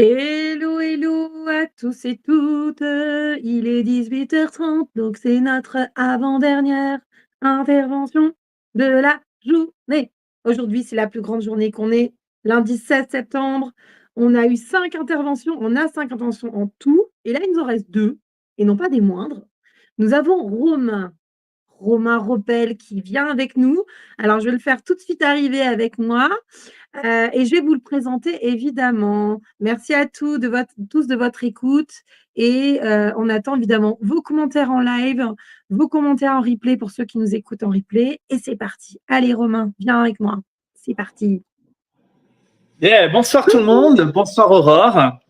Hello, hello à tous et toutes. Il est 18h30, donc c'est notre avant-dernière intervention de la journée. Aujourd'hui, c'est la plus grande journée qu'on ait. Lundi 16 septembre, on a eu 5 interventions. On a 5 interventions en tout. Et là, il nous en reste 2, et non pas des moindres. Nous avons Romain Ropel qui vient avec nous. Alors, je vais le faire tout de suite arriver avec moi. Et je vais vous le présenter évidemment. Merci à tous de votre écoute et on attend évidemment vos commentaires en live, vos commentaires en replay pour ceux qui nous écoutent en replay et c'est parti. Allez Romain, viens avec moi. C'est parti. Yeah, bonsoir tout le monde, bonsoir Aurore.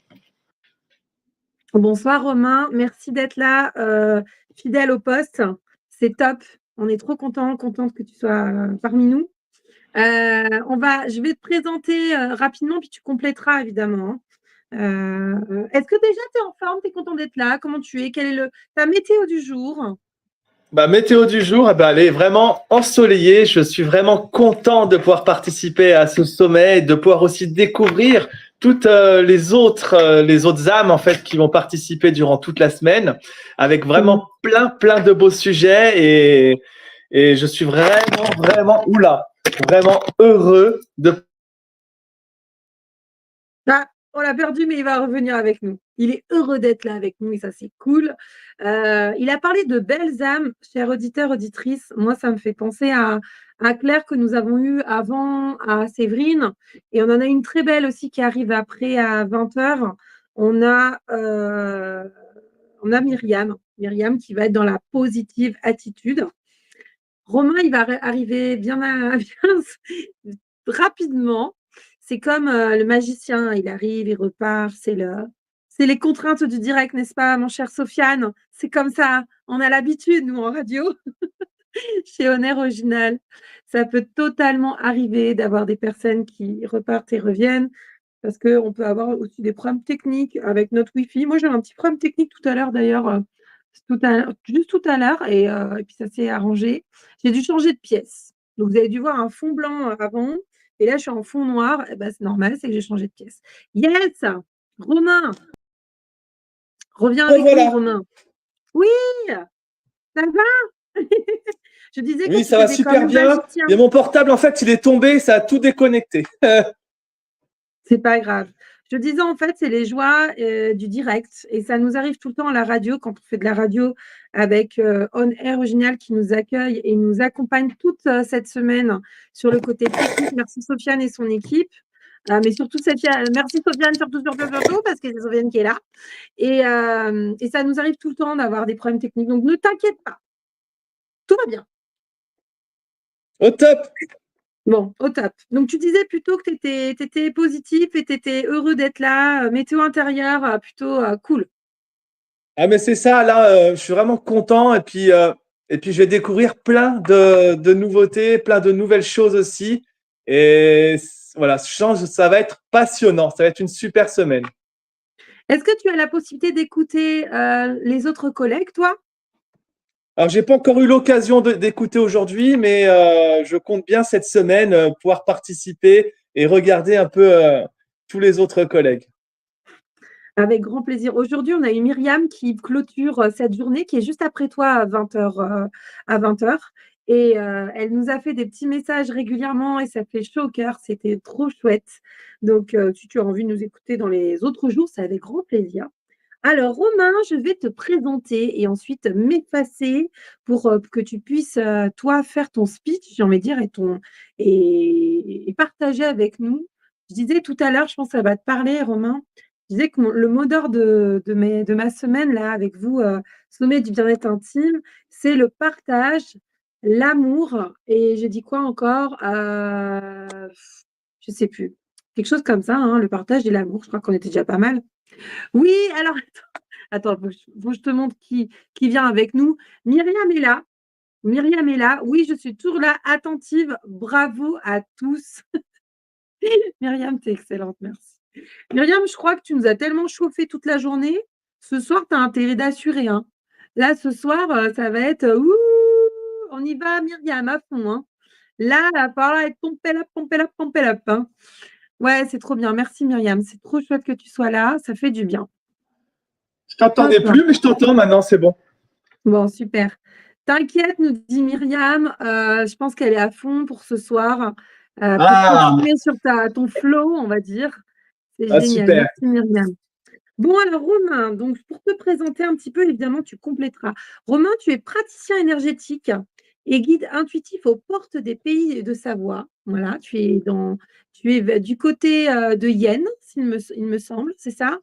Bonsoir Romain, merci d'être là, fidèle au poste. C'est top. On est trop contente que tu sois parmi nous. Je vais te présenter rapidement, puis tu compléteras évidemment, hein. Est-ce que déjà tu es en forme? Tu es content d'être là? Comment tu es? Quelle est ta météo du jour? Météo du jour, elle est vraiment ensoleillée. Je suis vraiment content de pouvoir participer à ce sommet et de pouvoir aussi découvrir toutes les autres âmes en fait qui vont participer durant toute la semaine, avec vraiment plein de beaux sujets et je suis vraiment heureux de. Ah, on l'a perdu, mais il va revenir avec nous. Il est heureux d'être là avec nous et ça, c'est cool. Il a parlé de belles âmes, chers auditeurs, auditrices. Moi, ça me fait penser à Claire que nous avons eue avant, à Séverine. Et on en a une très belle aussi qui arrive après à 20h. On a, euh, on a Myriam qui va être dans la positive attitude. Romain, il va arriver bien rapidement. C'est comme le magicien, il arrive, il repart, c'est les contraintes du direct, n'est-ce pas, mon cher Sofiane? C'est comme ça, on a l'habitude, nous, en radio, chez Honor Original. Ça peut totalement arriver d'avoir des personnes qui repartent et reviennent, parce qu'on peut avoir aussi des problèmes techniques avec notre Wi-Fi. Moi, j'ai un petit problème technique tout à l'heure, d'ailleurs, juste tout à l'heure, et puis ça s'est arrangé. J'ai dû changer de pièce. Donc, vous avez dû voir un fond blanc avant, et là, je suis en fond noir. Eh ben, c'est normal, c'est que j'ai changé de pièce. Yes! Romain, reviens avec nous, Voilà. Romain. Oui, ça va? Je disais que Oui, tu ça va faisais comme super le bien. magicien. Mais mon portable, en fait, il est tombé, ça a tout déconnecté. C'est pas grave. Je disais en fait, c'est les joies du direct et ça nous arrive tout le temps à la radio quand on fait de la radio avec On Air Original qui nous accueille et nous accompagne toute cette semaine sur le côté technique. Merci Sofiane et son équipe. Mais surtout, merci Sofiane, surtout, parce que c'est Sofiane qui est là. Et ça nous arrive tout le temps d'avoir des problèmes techniques. Donc ne t'inquiète pas, tout va bien. Au top. Bon, au top. Donc, tu disais plutôt que tu étais positif et tu étais heureux d'être là, météo intérieure, plutôt cool. Ah, mais c'est ça, là, je suis vraiment content. Et puis, je vais découvrir plein de nouveautés, plein de nouvelles choses aussi. Et voilà, ça va être passionnant. Ça va être une super semaine. Est-ce que tu as la possibilité d'écouter les autres collègues, toi? Alors, j'ai pas encore eu l'occasion d'écouter aujourd'hui, mais je compte bien cette semaine pouvoir participer et regarder un peu tous les autres collègues. Avec grand plaisir. Aujourd'hui, on a eu Myriam qui clôture cette journée, qui est juste après toi à 20h. À 20h. Et elle nous a fait des petits messages régulièrement et ça fait chaud au cœur. C'était trop chouette. Donc, si tu as envie de nous écouter dans les autres jours, c'est avec grand plaisir. Alors, Romain, je vais te présenter et ensuite m'effacer pour que tu puisses, toi, faire ton speech, j'ai envie de dire, et partager avec nous. Je disais tout à l'heure, je pense que ça va te parler, Romain. Je disais que le mot d'ordre de ma semaine, là, avec vous, sommet du bien-être intime, c'est le partage, l'amour, et j'ai dit quoi encore? Je ne sais plus. Quelque chose comme ça, hein, le partage et l'amour. Je crois qu'on était déjà pas mal. Oui, alors attends, faut que je te montre qui vient avec nous. Myriam est là. Myriam est là. Oui, je suis toujours là, attentive. Bravo à tous. Myriam, tu es excellente, merci. Myriam, je crois que tu nous as tellement chauffé toute la journée. Ce soir, tu as intérêt d'assurer, hein. Là, ce soir, ça va être ouh, on y va, Myriam, à fond, hein. Là, il va falloir être pompée up, hein. Ouais, c'est trop bien. Merci Myriam. C'est trop chouette que tu sois là. Ça fait du bien. Je t'entendais Hop. plus, mais je t'entends maintenant, c'est bon. Bon, super. T'inquiète, nous dit Myriam. Je pense qu'elle est à fond pour ce soir, pour Ah, continuer sur ton flow, on va dire. C'est génial. super. Merci Myriam. Bon, alors Romain, donc pour te présenter un petit peu, évidemment, tu compléteras. Romain, tu es praticien énergétique et guide intuitif aux portes des pays de Savoie. Voilà, tu es du côté de Yenne, il me semble, c'est ça?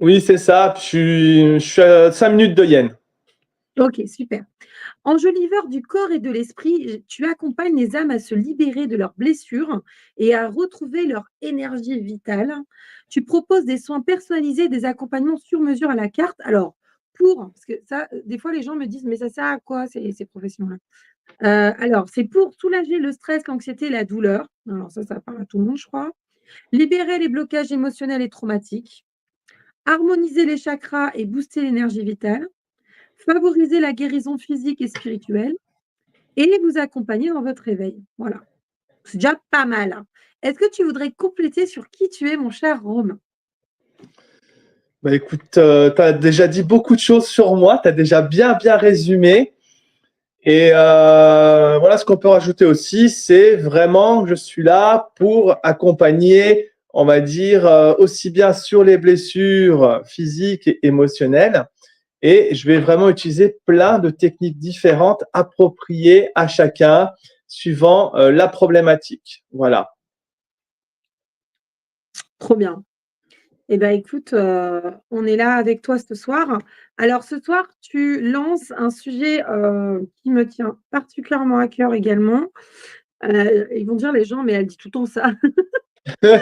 Oui, c'est ça. Je suis à 5 minutes de Yen. Ok, super. Enjoliveur du corps et de l'esprit, tu accompagnes les âmes à se libérer de leurs blessures et à retrouver leur énergie vitale. Tu proposes des soins personnalisés, des accompagnements sur mesure à la carte. Alors, parce que ça, des fois, les gens me disent, mais ça sert à quoi ces professions-là? Alors, c'est pour soulager le stress, l'anxiété et la douleur. Alors, ça parle à tout le monde, je crois. Libérer les blocages émotionnels et traumatiques. Harmoniser les chakras et booster l'énergie vitale. Favoriser la guérison physique et spirituelle et vous accompagner dans votre réveil. Voilà, c'est déjà pas mal, hein. Est-ce que tu voudrais compléter sur qui tu es, mon cher Romain? Bah, écoute, tu as déjà dit beaucoup de choses sur moi. Tu as déjà bien, bien résumé. Et voilà, ce qu'on peut rajouter aussi, c'est vraiment que je suis là pour accompagner, on va dire, aussi bien sur les blessures physiques et émotionnelles. Et je vais vraiment utiliser plein de techniques différentes appropriées à chacun suivant la problématique. Voilà. Trop bien. Eh bien, écoute, on est là avec toi ce soir. Alors, ce soir, tu lances un sujet qui me tient particulièrement à cœur également. Ils vont dire les gens, mais elle dit tout le temps ça. C'est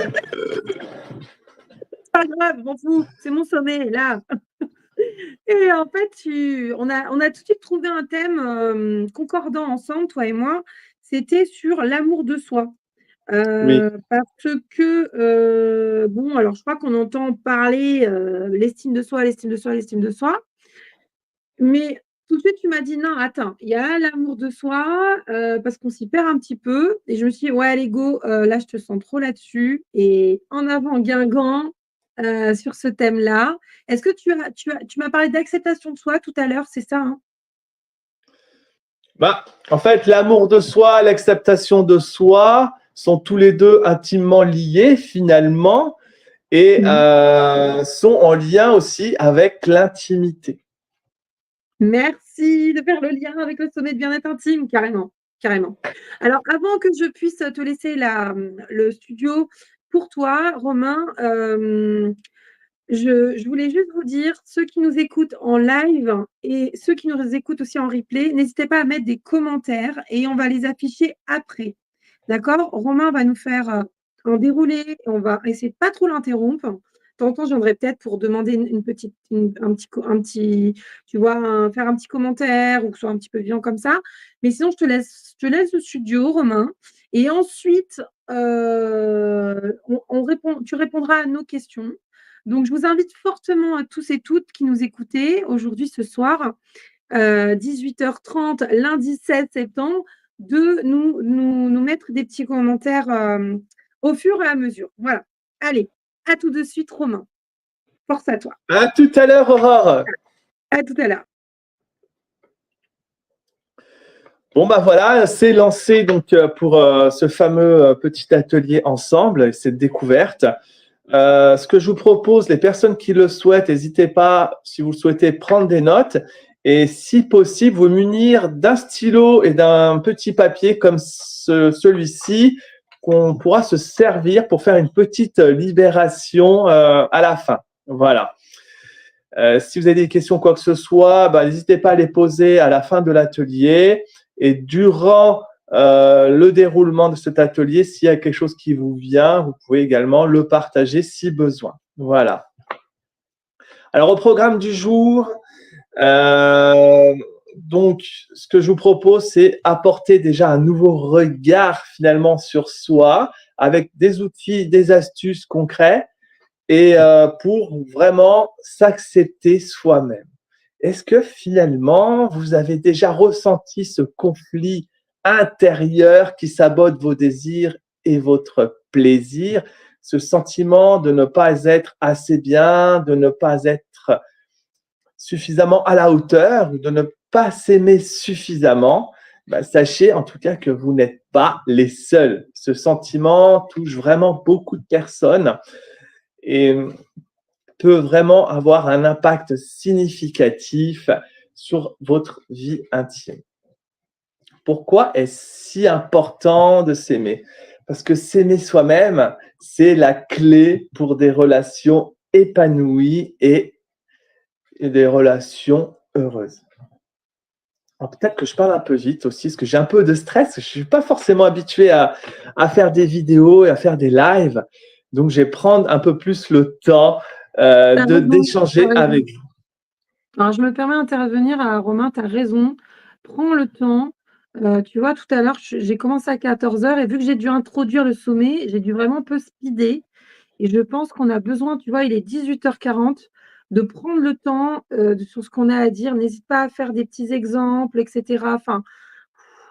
pas grave, je m'en fous, c'est mon sommet, là. Et en fait, on a tout de suite trouvé un thème concordant ensemble, toi et moi. C'était sur l'amour de soi. Oui. Parce que, bon, alors je crois qu'on entend parler l'estime de soi, l'estime de soi, l'estime de soi. Mais tout de suite, tu m'as dit non, attends, il y a l'amour de soi parce qu'on s'y perd un petit peu. Et je me suis dit, ouais, allez, go, là, je te sens trop là-dessus. Et en avant, Guingamp, sur ce thème-là. Est-ce que tu m'as parlé d'acceptation de soi tout à l'heure, c'est ça, hein? Bah, en fait, l'amour de soi, l'acceptation de soi sont tous les deux intimement liés finalement et Mhm. sont en lien aussi avec l'intimité. Merci de faire le lien avec le sommet de bien-être intime, carrément, carrément. Alors, avant que je puisse te laisser le studio pour toi, Romain, je voulais juste vous dire, ceux qui nous écoutent en live et ceux qui nous écoutent aussi en replay, n'hésitez pas à mettre des commentaires et on va les afficher après. D'accord? Romain va nous faire un déroulé et on va essayer de pas trop l'interrompre. De temps en temps, je viendrai peut-être pour demander une petite, tu vois, faire un petit commentaire ou que ce soit un petit peu violent comme ça. Mais sinon, je te laisse le studio, Romain. Et ensuite, tu répondras à nos questions. Donc, je vous invite fortement à tous et toutes qui nous écoutez aujourd'hui, ce soir, 18h30, lundi 16 septembre, de nous mettre des petits commentaires au fur et à mesure. Voilà. Allez, à tout de suite, Romain. Force à toi. À tout à l'heure, Aurore. À tout à l'heure. Bon, bah voilà, c'est lancé donc pour ce fameux petit atelier ensemble, cette découverte. Ce que je vous propose, les personnes qui le souhaitent, n'hésitez pas, si vous le souhaitez, prendre des notes et si possible, vous munir d'un stylo et d'un petit papier comme celui-ci qu'on pourra se servir pour faire une petite libération à la fin. Voilà. Si vous avez des questions, quoi que ce soit, bah, n'hésitez pas à les poser à la fin de l'atelier. Et durant le déroulement de cet atelier, s'il y a quelque chose qui vous vient, vous pouvez également le partager si besoin. Voilà. Alors, au programme du jour, donc, ce que je vous propose, c'est apporter déjà un nouveau regard finalement sur soi avec des outils, des astuces concrets et pour vraiment s'accepter soi-même. Est-ce que finalement, vous avez déjà ressenti ce conflit intérieur qui sabote vos désirs et votre plaisir? ce sentiment de ne pas être assez bien, de ne pas être suffisamment à la hauteur, de ne pas s'aimer suffisamment, bah, sachez en tout cas que vous n'êtes pas les seuls. Ce sentiment touche vraiment beaucoup de personnes et peut vraiment avoir un impact significatif sur votre vie intime. Pourquoi est-ce si important de s'aimer? Parce que s'aimer soi-même, c'est la clé pour des relations épanouies et des relations heureuses. Alors peut-être que je parle un peu vite aussi, parce que j'ai un peu de stress. Je ne suis pas forcément habitué à faire des vidéos et à faire des lives. Donc, je vais prendre un peu plus le temps Tu raison, tu d'échanger raison. avec vous. Alors, je me permets d'intervenir, Romain, tu as raison. Prends le temps. Tu vois, tout à l'heure, j'ai commencé à 14 heures et vu que j'ai dû introduire le sommet, j'ai dû vraiment un peu speeder et je pense qu'on a besoin, tu vois, il est 18h40, de prendre le temps, sur ce qu'on a à dire. N'hésite pas à faire des petits exemples et cetera. Enfin,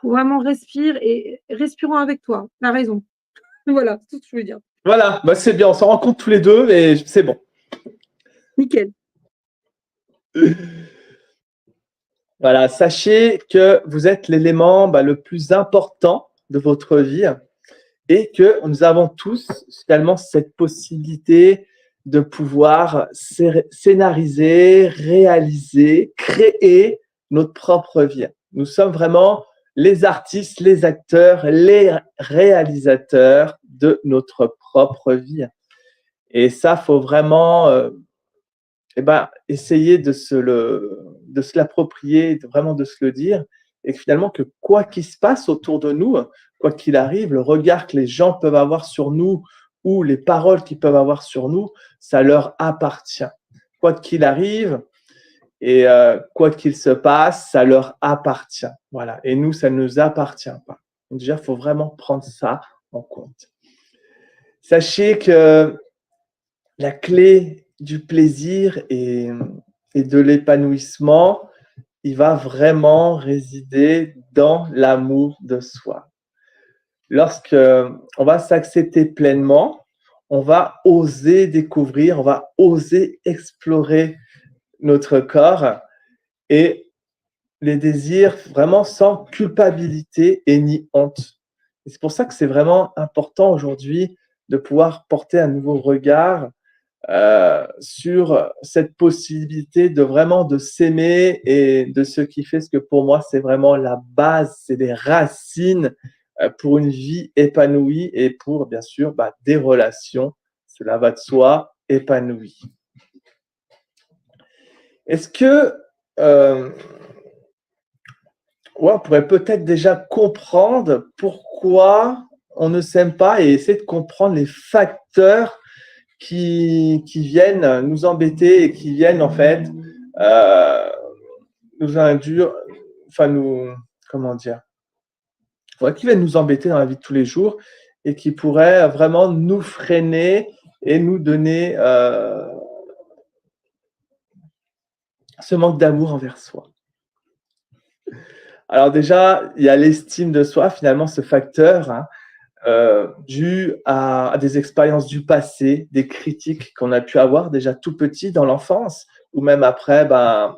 vraiment respire et respirons avec toi. Tu as raison. Voilà, c'est tout ce que je veux dire. Voilà, bah c'est bien, on s'en rend compte tous les deux, mais c'est bon. Nickel. Voilà, sachez que vous êtes l'élément le plus important de votre vie et que nous avons tous finalement cette possibilité de pouvoir scénariser, réaliser, créer notre propre vie. Nous sommes vraiment les artistes, les acteurs, les réalisateurs de notre propre vie. Et ça, faut vraiment essayer de se l'approprier, vraiment de se le dire, et que finalement que quoi qu'il se passe autour de nous, quoi qu'il arrive, le regard que les gens peuvent avoir sur nous ou les paroles qu'ils peuvent avoir sur nous, ça leur appartient. Quoi qu'il arrive et quoi qu'il se passe, ça leur appartient. Voilà. Et nous, ça ne nous appartient pas. Donc déjà, il faut vraiment prendre ça en compte. Sachez que la clé du plaisir et de l'épanouissement, il va vraiment résider dans l'amour de soi. Lorsque on va s'accepter pleinement, on va oser découvrir, on va oser explorer notre corps et les désirs vraiment sans culpabilité et ni honte. Et c'est pour ça que c'est vraiment important aujourd'hui de pouvoir porter un nouveau regard sur cette possibilité de vraiment de s'aimer et de ce qui fait ce que pour moi c'est vraiment la base, c'est des racines pour une vie épanouie et pour bien sûr des relations, cela va de soi, épanouies. Est-ce que on pourrait peut-être déjà comprendre pourquoi on ne s'aime pas et essayer de comprendre les facteurs qui viennent nous embêter et qui viennent en fait nous induire, enfin nous, comment dire, ouais, qui viennent nous embêter dans la vie de tous les jours et qui pourraient vraiment nous freiner et nous donner ce manque d'amour envers soi. Alors déjà, il y a l'estime de soi, finalement, ce facteur, hein, dû à des expériences du passé, des critiques qu'on a pu avoir déjà tout petit dans l'enfance ou même après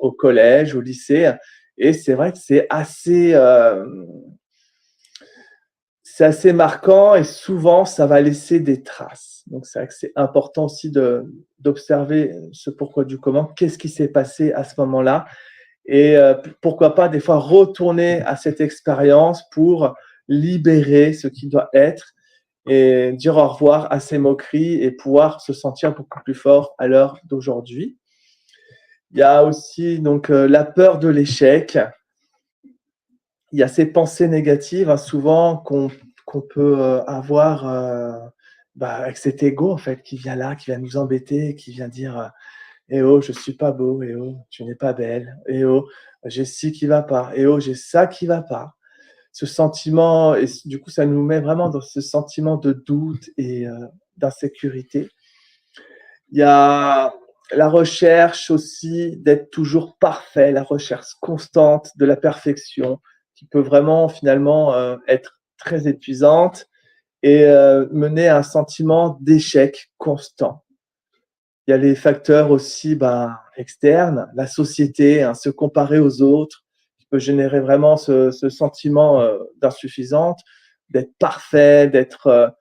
au collège, au lycée. Et c'est vrai que c'est assez marquant et souvent ça va laisser des traces. Donc c'est vrai que c'est important aussi d'observer ce pourquoi du comment, qu'est-ce qui s'est passé à ce moment-là et pourquoi pas des fois retourner à cette expérience pour libérer ce qui doit être et dire au revoir à ces moqueries et pouvoir se sentir beaucoup plus fort à l'heure d'aujourd'hui. Il y a aussi donc la peur de l'échec. Il y a ces pensées négatives souvent qu'on peut avoir avec cet ego en fait qui vient là, qui vient nous embêter, qui vient dire eh oh, je suis pas beau, eh oh, tu n'es pas belle, eh oh, j'ai ci qui va pas, eh oh, j'ai ça qui va pas. Ce sentiment, et du coup, ça nous met vraiment dans ce sentiment de doute et d'insécurité. Il y a la recherche aussi d'être toujours parfait, la recherche constante de la perfection, qui peut vraiment finalement être très épuisante et mener à un sentiment d'échec constant. Il y a les facteurs aussi externes, la société, hein, se comparer aux autres, qui peut générer vraiment ce sentiment d'insuffisance, d'être parfait, d'être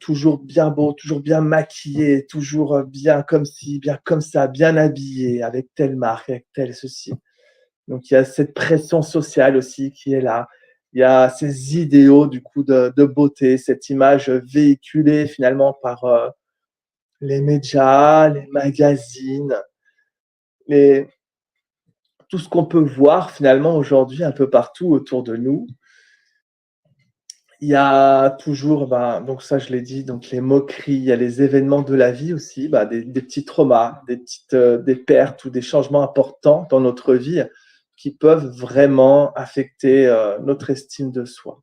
toujours bien beau, toujours bien maquillé, toujours bien comme ci, bien comme ça, bien habillé, avec telle marque, avec tel ceci. Donc il y a cette pression sociale aussi qui est là. Il y a ces idéaux du coup de beauté, cette image véhiculée finalement par les médias, les magazines, les, tout ce qu'on peut voir finalement aujourd'hui un peu partout autour de nous. Il y a toujours, donc ça je l'ai dit, donc les moqueries, il y a les événements de la vie aussi, des petits traumas, des pertes ou des changements importants dans notre vie qui peuvent vraiment affecter notre estime de soi.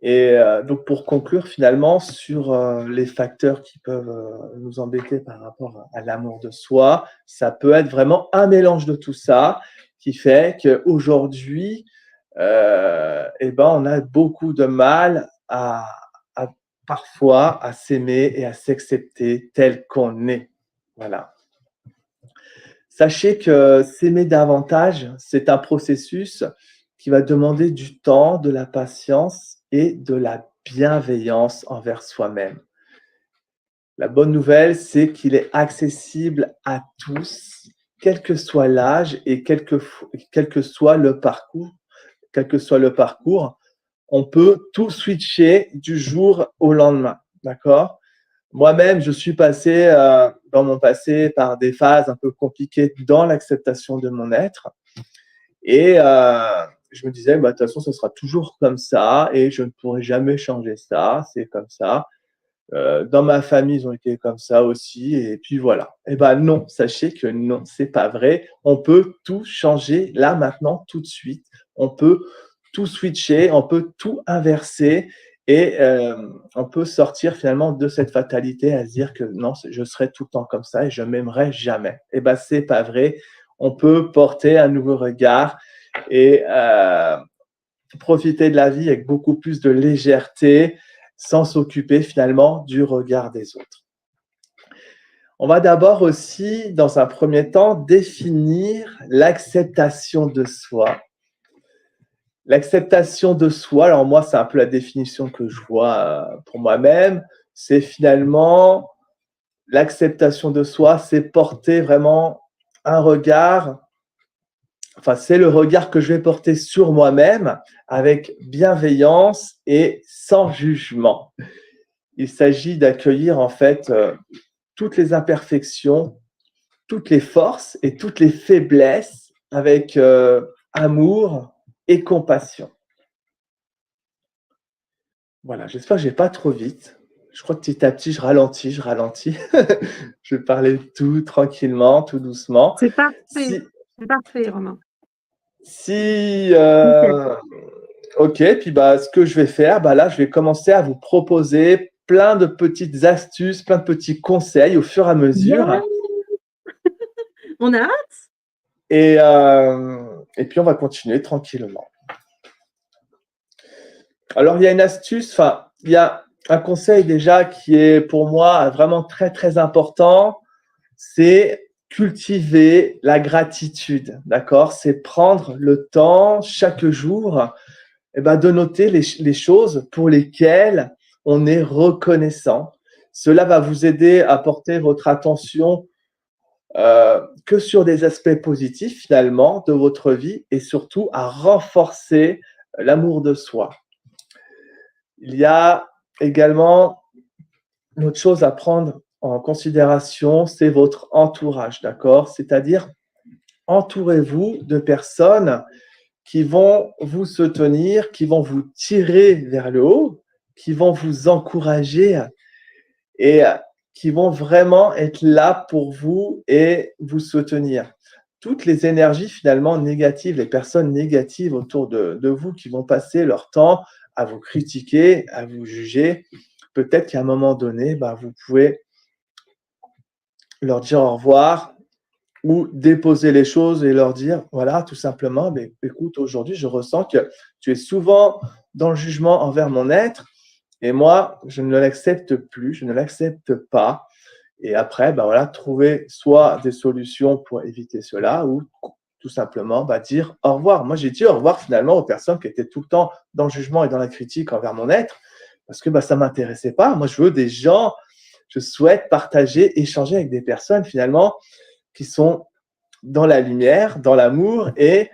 Et donc pour conclure finalement sur les facteurs qui peuvent nous embêter par rapport à l'amour de soi, ça peut être vraiment un mélange de tout ça qui fait qu'aujourd'hui, on a beaucoup de mal à parfois à s'aimer et à s'accepter tel qu'on est. Voilà. Sachez que s'aimer davantage, c'est un processus qui va demander du temps, de la patience et de la bienveillance envers soi-même. La bonne nouvelle, c'est qu'il est accessible à tous, quel que soit l'âge et quel que soit le parcours. Quel que soit le parcours, on peut tout switcher du jour au lendemain. D'accord? Moi-même, je suis passé dans mon passé par des phases un peu compliquées dans l'acceptation de mon être. Et je me disais, de toute façon, ce sera toujours comme ça et je ne pourrai jamais changer ça. C'est comme ça. Dans ma famille, ils ont été comme ça aussi. Et puis voilà. Eh bien non, sachez que non, c'est pas vrai. On peut tout changer là, maintenant, tout de suite. On peut tout switcher, on peut tout inverser et on peut sortir finalement de cette fatalité à se dire que non, je serai tout le temps comme ça et je m'aimerai jamais. Eh bien, c'est pas vrai. On peut porter un nouveau regard et profiter de la vie avec beaucoup plus de légèreté sans s'occuper finalement du regard des autres. On va d'abord aussi, dans un premier temps, définir l'acceptation de soi. L'acceptation de soi, alors moi, c'est un peu la définition que je vois pour moi-même, c'est finalement l'acceptation de soi, c'est porter vraiment un regard, enfin, c'est le regard que je vais porter sur moi-même avec bienveillance et sans jugement. Il s'agit d'accueillir en fait toutes les imperfections, toutes les forces et toutes les faiblesses avec amour et compassion. Voilà, j'espère que je vais pas trop vite. Je crois que petit à petit, je ralentis. Je vais parler tout tranquillement, tout doucement. C'est parfait, Si, c'est parfait, Romain. si Nickel. ok, puis ce que je vais faire, là, je vais commencer à vous proposer plein de petites astuces, plein de petits conseils au fur et à Yeah, mesure. on a hâte. Et puis, on va continuer tranquillement. Alors, il y a une astuce, il y a un conseil déjà qui est pour moi vraiment très, très important, c'est cultiver la gratitude, d'accord? C'est prendre le temps chaque jour de noter les choses pour lesquelles on est reconnaissant. Cela va vous aider à porter votre attention que sur des aspects positifs finalement de votre vie et surtout à renforcer l'amour de soi. Il y a également une autre chose à prendre en considération, c'est votre entourage, d'accord? C'est-à-dire, entourez-vous de personnes qui vont vous soutenir, qui vont vous tirer vers le haut, qui vont vous encourager et qui vont vraiment être là pour vous et vous soutenir. Toutes les énergies finalement négatives, les personnes négatives autour de vous qui vont passer leur temps à vous critiquer, à vous juger, peut-être qu'à un moment donné, vous pouvez leur dire au revoir ou déposer les choses et leur dire, voilà, tout simplement, écoute, aujourd'hui, je ressens que tu es souvent dans le jugement envers mon être, et moi, je ne l'accepte plus, je ne l'accepte pas. Et après, ben voilà, trouver soit des solutions pour éviter cela, ou tout simplement dire au revoir. Moi, j'ai dit au revoir finalement aux personnes qui étaient tout le temps dans le jugement et dans la critique envers mon être, parce que ça ne m'intéressait pas. Moi, je veux des gens, je souhaite partager, échanger avec des personnes finalement qui sont dans la lumière, dans l'amour et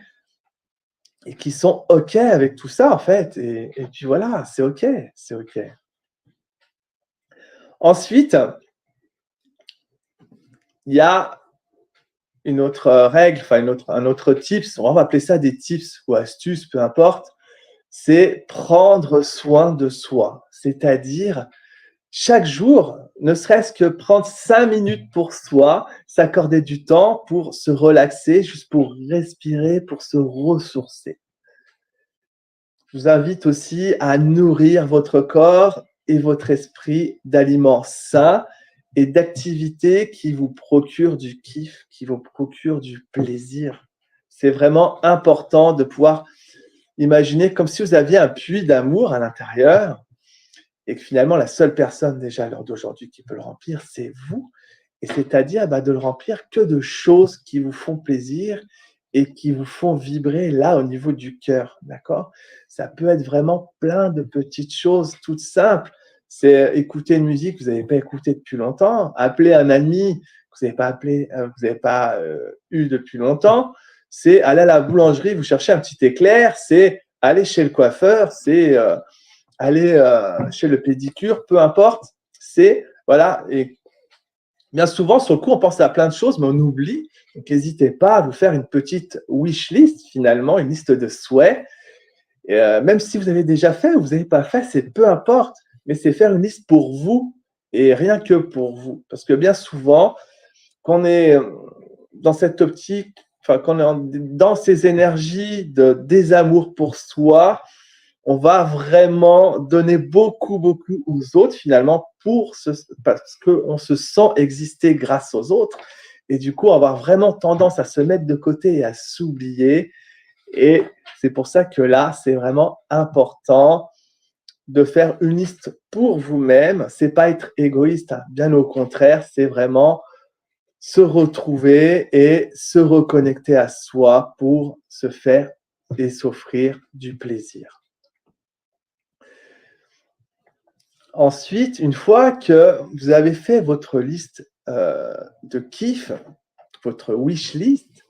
qui sont OK avec tout ça en fait. Et puis voilà, c'est OK, c'est OK. Ensuite, il y a une autre règle, enfin un autre tips, on va appeler ça des tips ou astuces, peu importe, c'est prendre soin de soi. C'est-à-dire, chaque jour, ne serait-ce que prendre 5 minutes pour soi, s'accorder du temps pour se relaxer, juste pour respirer, pour se ressourcer. Je vous invite aussi à nourrir votre corps et votre esprit d'aliments sains et d'activités qui vous procurent du kiff, qui vous procurent du plaisir. C'est vraiment important de pouvoir imaginer comme si vous aviez un puits d'amour à l'intérieur et que finalement la seule personne déjà à l'heure d'aujourd'hui qui peut le remplir, c'est vous. Et c'est-à-dire de le remplir que de choses qui vous font plaisir et qui vous font vibrer là au niveau du cœur, d'accord? Ça peut être vraiment plein de petites choses toutes simples. C'est écouter une musique que vous n'avez pas écoutée depuis longtemps, appeler un ami que vous n'avez pas appelé, vous n'avez pas eu depuis longtemps. C'est aller à la boulangerie, vous cherchez un petit éclair, c'est aller chez le coiffeur, c'est aller chez le pédicure, peu importe. C'est, voilà, et bien souvent, sur le coup, on pense à plein de choses, mais on oublie. Donc, n'hésitez pas à vous faire une petite wish list, finalement, une liste de souhaits. Et, même si vous avez déjà fait ou vous n'avez pas fait, c'est peu importe, mais c'est faire une liste pour vous et rien que pour vous. Parce que bien souvent, quand on est dans cette optique, enfin, quand on est dans ces énergies de désamour pour soi, on va vraiment donner beaucoup, beaucoup aux autres finalement parce qu'on se sent exister grâce aux autres. Et du coup, on va avoir vraiment tendance à se mettre de côté et à s'oublier. Et c'est pour ça que là, c'est vraiment important de faire une liste pour vous-même. C'est pas être égoïste, hein. Bien au contraire, c'est vraiment se retrouver et se reconnecter à soi pour se faire et s'offrir du plaisir. Ensuite, une fois que vous avez fait votre liste de kiff, votre wish list,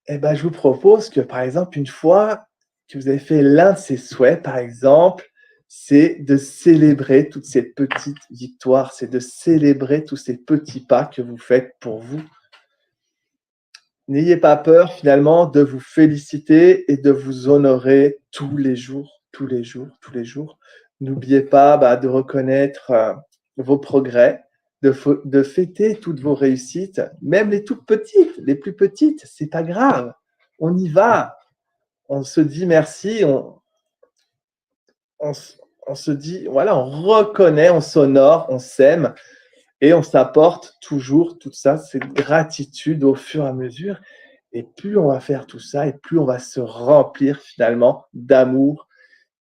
je vous propose que, par exemple, une fois que vous avez fait l'un de ces souhaits, par exemple, c'est de célébrer toutes ces petites victoires, c'est de célébrer tous ces petits pas que vous faites pour vous. N'ayez pas peur, finalement, de vous féliciter et de vous honorer tous les jours, tous les jours, tous les jours. N'oubliez pas de reconnaître vos progrès, de fêter toutes vos réussites, même les toutes petites, les plus petites, c'est pas grave. On y va, on se dit merci, on se dit, voilà, on reconnaît, on s'honore, on s'aime et on s'apporte toujours tout ça, cette gratitude au fur et à mesure. Et plus on va faire tout ça, et plus on va se remplir finalement d'amour.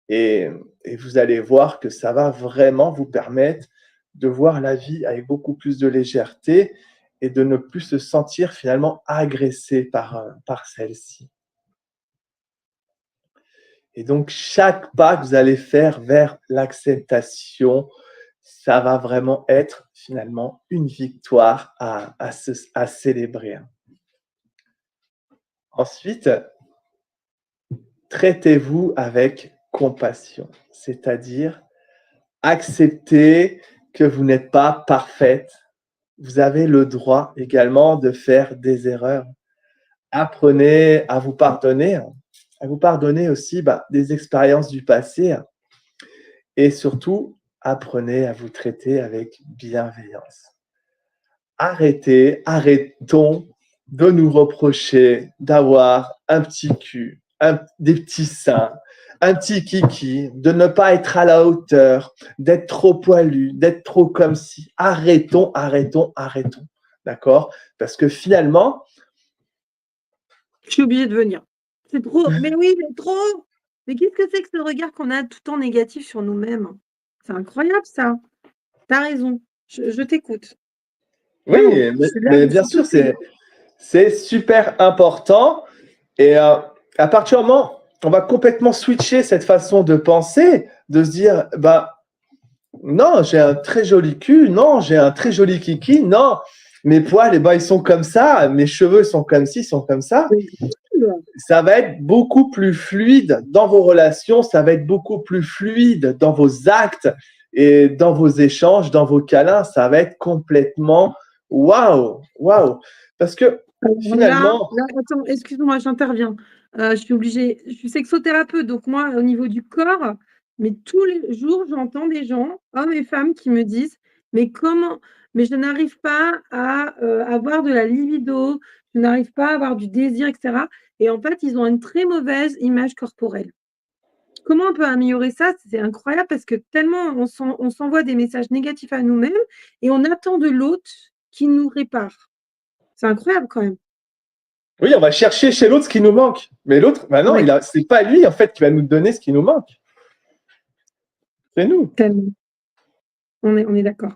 Et vous allez voir que ça va vraiment vous permettre de voir la vie avec beaucoup plus de légèreté et de ne plus se sentir finalement agressé par celle-ci. Et donc, chaque pas que vous allez faire vers l'acceptation, ça va vraiment être finalement une victoire à célébrer. Ensuite, traitez-vous avec compassion, c'est-à-dire acceptez que vous n'êtes pas parfaite. Vous avez le droit également de faire des erreurs. Apprenez à vous pardonner aussi des expériences du passé et surtout, apprenez à vous traiter avec bienveillance. Arrêtons de nous reprocher d'avoir un petit cul, des petits seins, un petit kiki, de ne pas être à la hauteur, d'être trop poilu, d'être trop comme si. Arrêtons. D'accord? Parce que finalement, Je suis obligée de venir. C'est trop. Mais oui, mais trop. Mais qu'est-ce que c'est que ce regard qu'on a tout le temps négatif sur nous-mêmes? C'est incroyable ça. Tu as raison, je t'écoute. Oui, Vraiment, je suis là, mais je bien suis sûr, toute oui. c'est super important. Et à partir du moment, on va complètement switcher cette façon de penser, de se dire, bah, non, j'ai un très joli cul, non, j'ai un très joli kiki, non, mes poils, eh ben, ils sont comme ça, mes cheveux ils sont comme ci, ils sont comme ça. Ça va être beaucoup plus fluide dans vos relations, ça va être beaucoup plus fluide dans vos actes et dans vos échanges, dans vos câlins. Ça va être complètement waouh, waouh. Parce que Alors finalement, là, attends, excuse-moi, j'interviens. Je suis obligée, je suis sexothérapeute, donc moi, au niveau du corps, mais tous les jours, j'entends des gens, hommes et femmes, qui me disent: «Mais comment? Mais je n'arrive pas à, avoir de la libido, je n'arrive pas à avoir du désir» et cetera et en fait, ils ont une très mauvaise image corporelle. Comment on peut améliorer ça? C'est incroyable parce que tellement on s'envoie des messages négatifs à nous-mêmes et on attend de l'autre qu'il nous répare. C'est incroyable quand même. oui, on va chercher chez l'autre ce qui nous manque. Mais l'autre, bah non, Ouais, c'est pas lui en fait qui va nous donner ce qui nous manque. C'est nous. tellement. On est d'accord.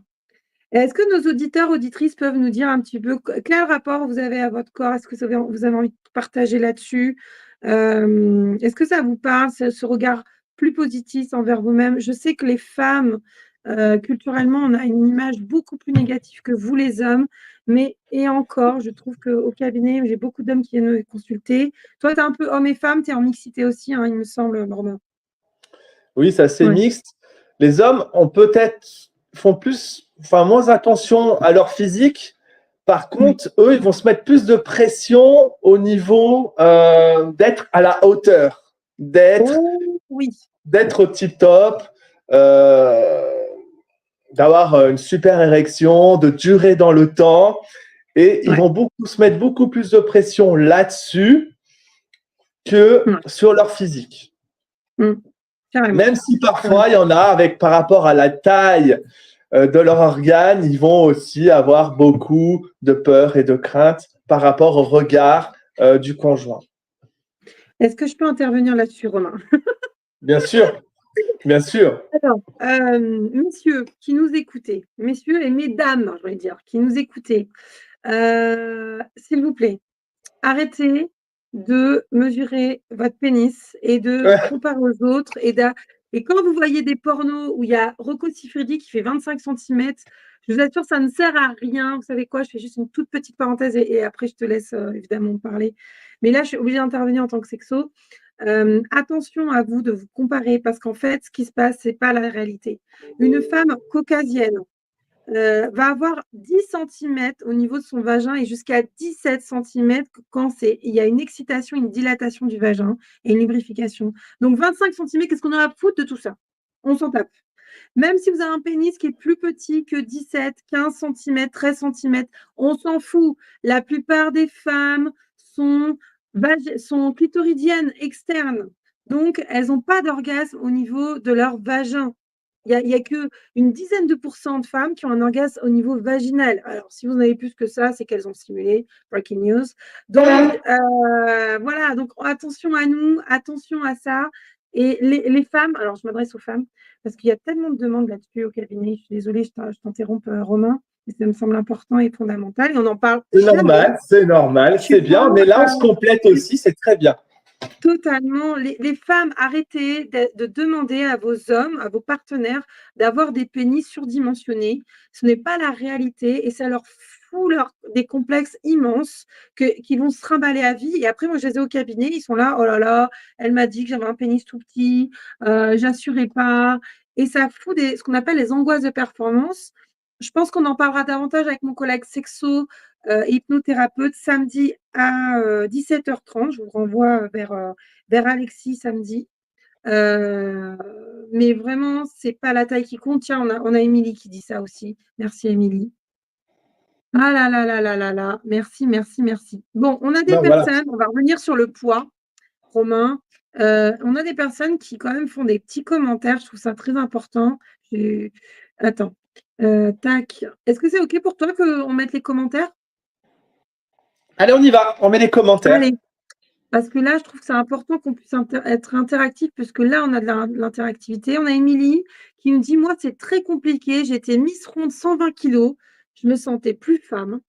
Est-ce que nos auditeurs, auditrices peuvent nous dire un petit peu quel rapport vous avez à votre corps? Est-ce que vous avez envie de partager là-dessus? Est-ce que ça vous parle, ce regard plus positif envers vous-même? Je sais que les femmes, culturellement, on a une image beaucoup plus négative que vous les hommes, mais et encore, je trouve qu'au cabinet, j'ai beaucoup d'hommes qui viennent me consulter. Toi, tu es un peu homme et femme, tu es en mixité aussi, hein, il me semble, Romain? Oui, ça c'est Ouais. mixte. Les hommes ont peut-être font plus, enfin moins attention à leur physique. Par Oui. contre, eux, ils vont se mettre plus de pression au niveau d'être à la hauteur, d'être Oh oui, d'être au tip top, euh, d'avoir une super érection, de durer dans le temps. Et ils ouais, vont beaucoup se mettre beaucoup plus de pression là-dessus que ouais. sur leur physique. Mmh. Carrément, Même si carrément. parfois, il y en a avec par rapport à la taille de leur organe, ils vont aussi avoir beaucoup de peur et de crainte par rapport au regard du conjoint. Est-ce que je peux intervenir là-dessus, Romain? Bien sûr, bien sûr. Alors, messieurs qui nous écoutez, messieurs et mesdames, je vais dire, qui nous écoutez, s'il vous plaît, arrêtez de mesurer votre pénis et de comparer aux autres et quand vous voyez des pornos où il y a Rocco Siffredi qui fait 25 centimètres, je vous assure, ça ne sert à rien. Vous savez quoi? Je fais juste une toute petite parenthèse et après je te laisse, évidemment parler. Mais là, je suis obligée d'intervenir en tant que sexo. Attention à vous de vous comparer parce qu'en fait, ce qui se passe, c'est pas la réalité. Une femme caucasienne, va avoir 10 centimètres au niveau de son vagin et jusqu'à 17 centimètres quand il y a une excitation, une dilatation du vagin et une lubrification. Donc 25 centimètres, qu'est-ce qu'on a à foutre de tout ça? On s'en tape. Même si vous avez un pénis qui est plus petit que 17, 15 centimètres, 13 centimètres, on s'en fout. La plupart des femmes sont, sont clitoridiennes externes. Donc, elles n'ont pas d'orgasme au niveau de leur vagin. Il y a qu'une dizaine de pourcents de femmes qui ont un orgasme au niveau vaginal. Alors, si vous en avez plus que ça, c'est qu'elles ont simulé. Breaking news. Donc, voilà. Donc, attention à nous, attention à ça. Et les femmes, alors je m'adresse aux femmes, parce qu'il y a tellement de demandes là-dessus au cabinet. Je suis désolée, je t'interromps, Romain, mais ça me semble important et fondamental. Et on n'en parle jamais. C'est normal, Tu c'est bien. vois, Mais là, on se complète aussi, c'est très bien. totalement. Les femmes, arrêtez de demander à vos hommes, à vos partenaires, d'avoir des pénis surdimensionnés. Ce n'est pas la réalité et ça leur fout des complexes immenses qui vont se trimballer à vie. Et après, moi, je les ai au cabinet, ils sont là, oh là là, elle m'a dit que j'avais un pénis tout petit, j'assurais pas. Et ça fout ce qu'on appelle les angoisses de performance. Je pense qu'on en parlera davantage avec mon collègue sexo hypnothérapeute samedi à 17h30. Je vous renvoie vers Alexis samedi. Mais vraiment, c'est pas la taille qui compte. Tiens, on a Émilie qui dit ça aussi. Merci Émilie. Ah là là là là là là. Merci, merci, merci. Bon, on a des Ben voilà. personnes, on va revenir sur le poids, Romain. On a des personnes qui quand même font des petits commentaires. Je trouve ça très important. Attends. Tac. Est-ce que c'est OK pour toi qu'on mette les commentaires? Allez, on y va. On met les commentaires. Allez. Parce que là, je trouve que c'est important qu'on puisse être interactif, puisque là, on a de l'interactivité. On a Émilie qui nous dit: «Moi, c'est très compliqué. J'étais Miss Ronde 120 kilos. Je me sentais plus femme».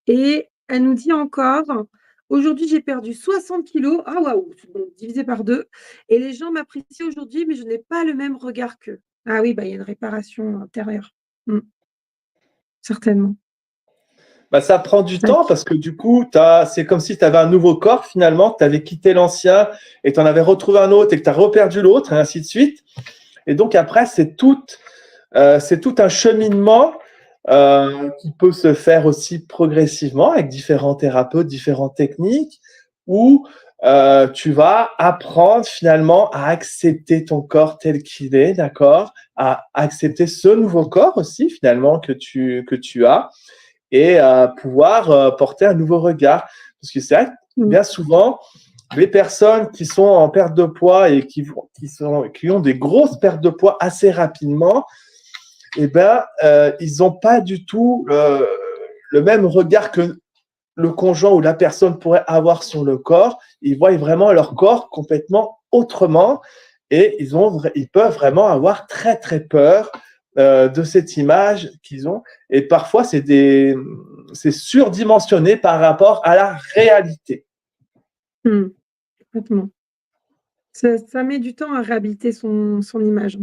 Et elle nous dit encore: «Aujourd'hui, j'ai perdu 60 kilos». Ah waouh! Donc divisé par 2. «Et les gens m'apprécient aujourd'hui, mais je n'ai pas le même regard qu'eux». Ah oui, bah, il y a une réparation intérieure. Mmh, certainement. Bah, ça prend du temps Tac. parce que du coup, c'est comme si tu avais un nouveau corps finalement, que tu avais quitté l'ancien et tu en avais retrouvé un autre et que tu as reperdu l'autre, et ainsi de suite. Et donc après, c'est tout un cheminement qui peut se faire aussi progressivement avec différents thérapeutes, différentes techniques, où tu vas apprendre finalement à accepter ton corps tel qu'il est, d'accord, à accepter ce nouveau corps aussi finalement que tu as et pouvoir porter un nouveau regard. Parce que c'est vrai que Mmh. bien souvent, les personnes qui sont en perte de poids et qui ont des grosses pertes de poids assez rapidement, eh ben, ils n'ont pas du tout le même regard que le conjoint ou la personne pourrait avoir sur le corps. Ils voient vraiment leur corps complètement autrement et ils peuvent vraiment avoir très, très peur de cette image qu'ils ont. Et parfois, c'est surdimensionné par rapport à la réalité. Mmh. Complètement. Ça met du temps à réhabiliter son image.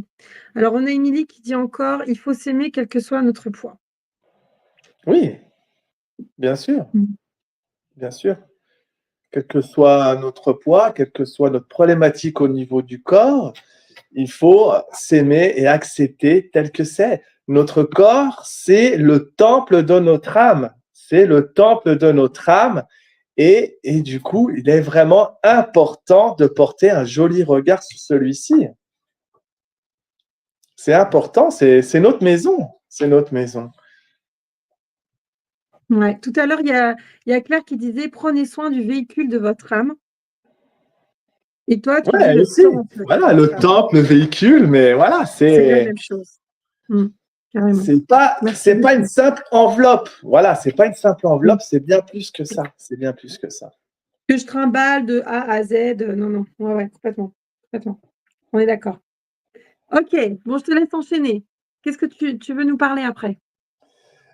Alors on a Émilie qui dit encore: «Il faut s'aimer quel que soit notre poids». Oui, bien sûr, Mmh. bien sûr. Quel que soit notre poids, quelle que soit notre problématique au niveau du corps, il faut s'aimer et accepter tel que c'est. Notre corps, c'est le temple de notre âme. C'est le temple de notre âme. Et du coup, il est vraiment important de porter un joli regard sur celui-ci. C'est important, c'est notre maison. C'est notre maison. Ouais, tout à l'heure, il y a Claire qui disait: «Prenez soin du véhicule de votre âme», et toi, tu dis: Ouais, «Le aussi. temple de Voilà, le votre âme». temple, le véhicule, mais voilà, C'est la même chose. Mmh, carrément. Merci c'est pas une beaucoup. simple enveloppe. Voilà, c'est pas une simple Mmh. enveloppe, c'est bien plus que ça. C'est bien plus que ça. Que je trimballe de A à Z, non, non. Ouais, ouais, complètement, complètement. On est d'accord. OK, bon, je te laisse enchaîner. Qu'est-ce que tu veux nous parler après?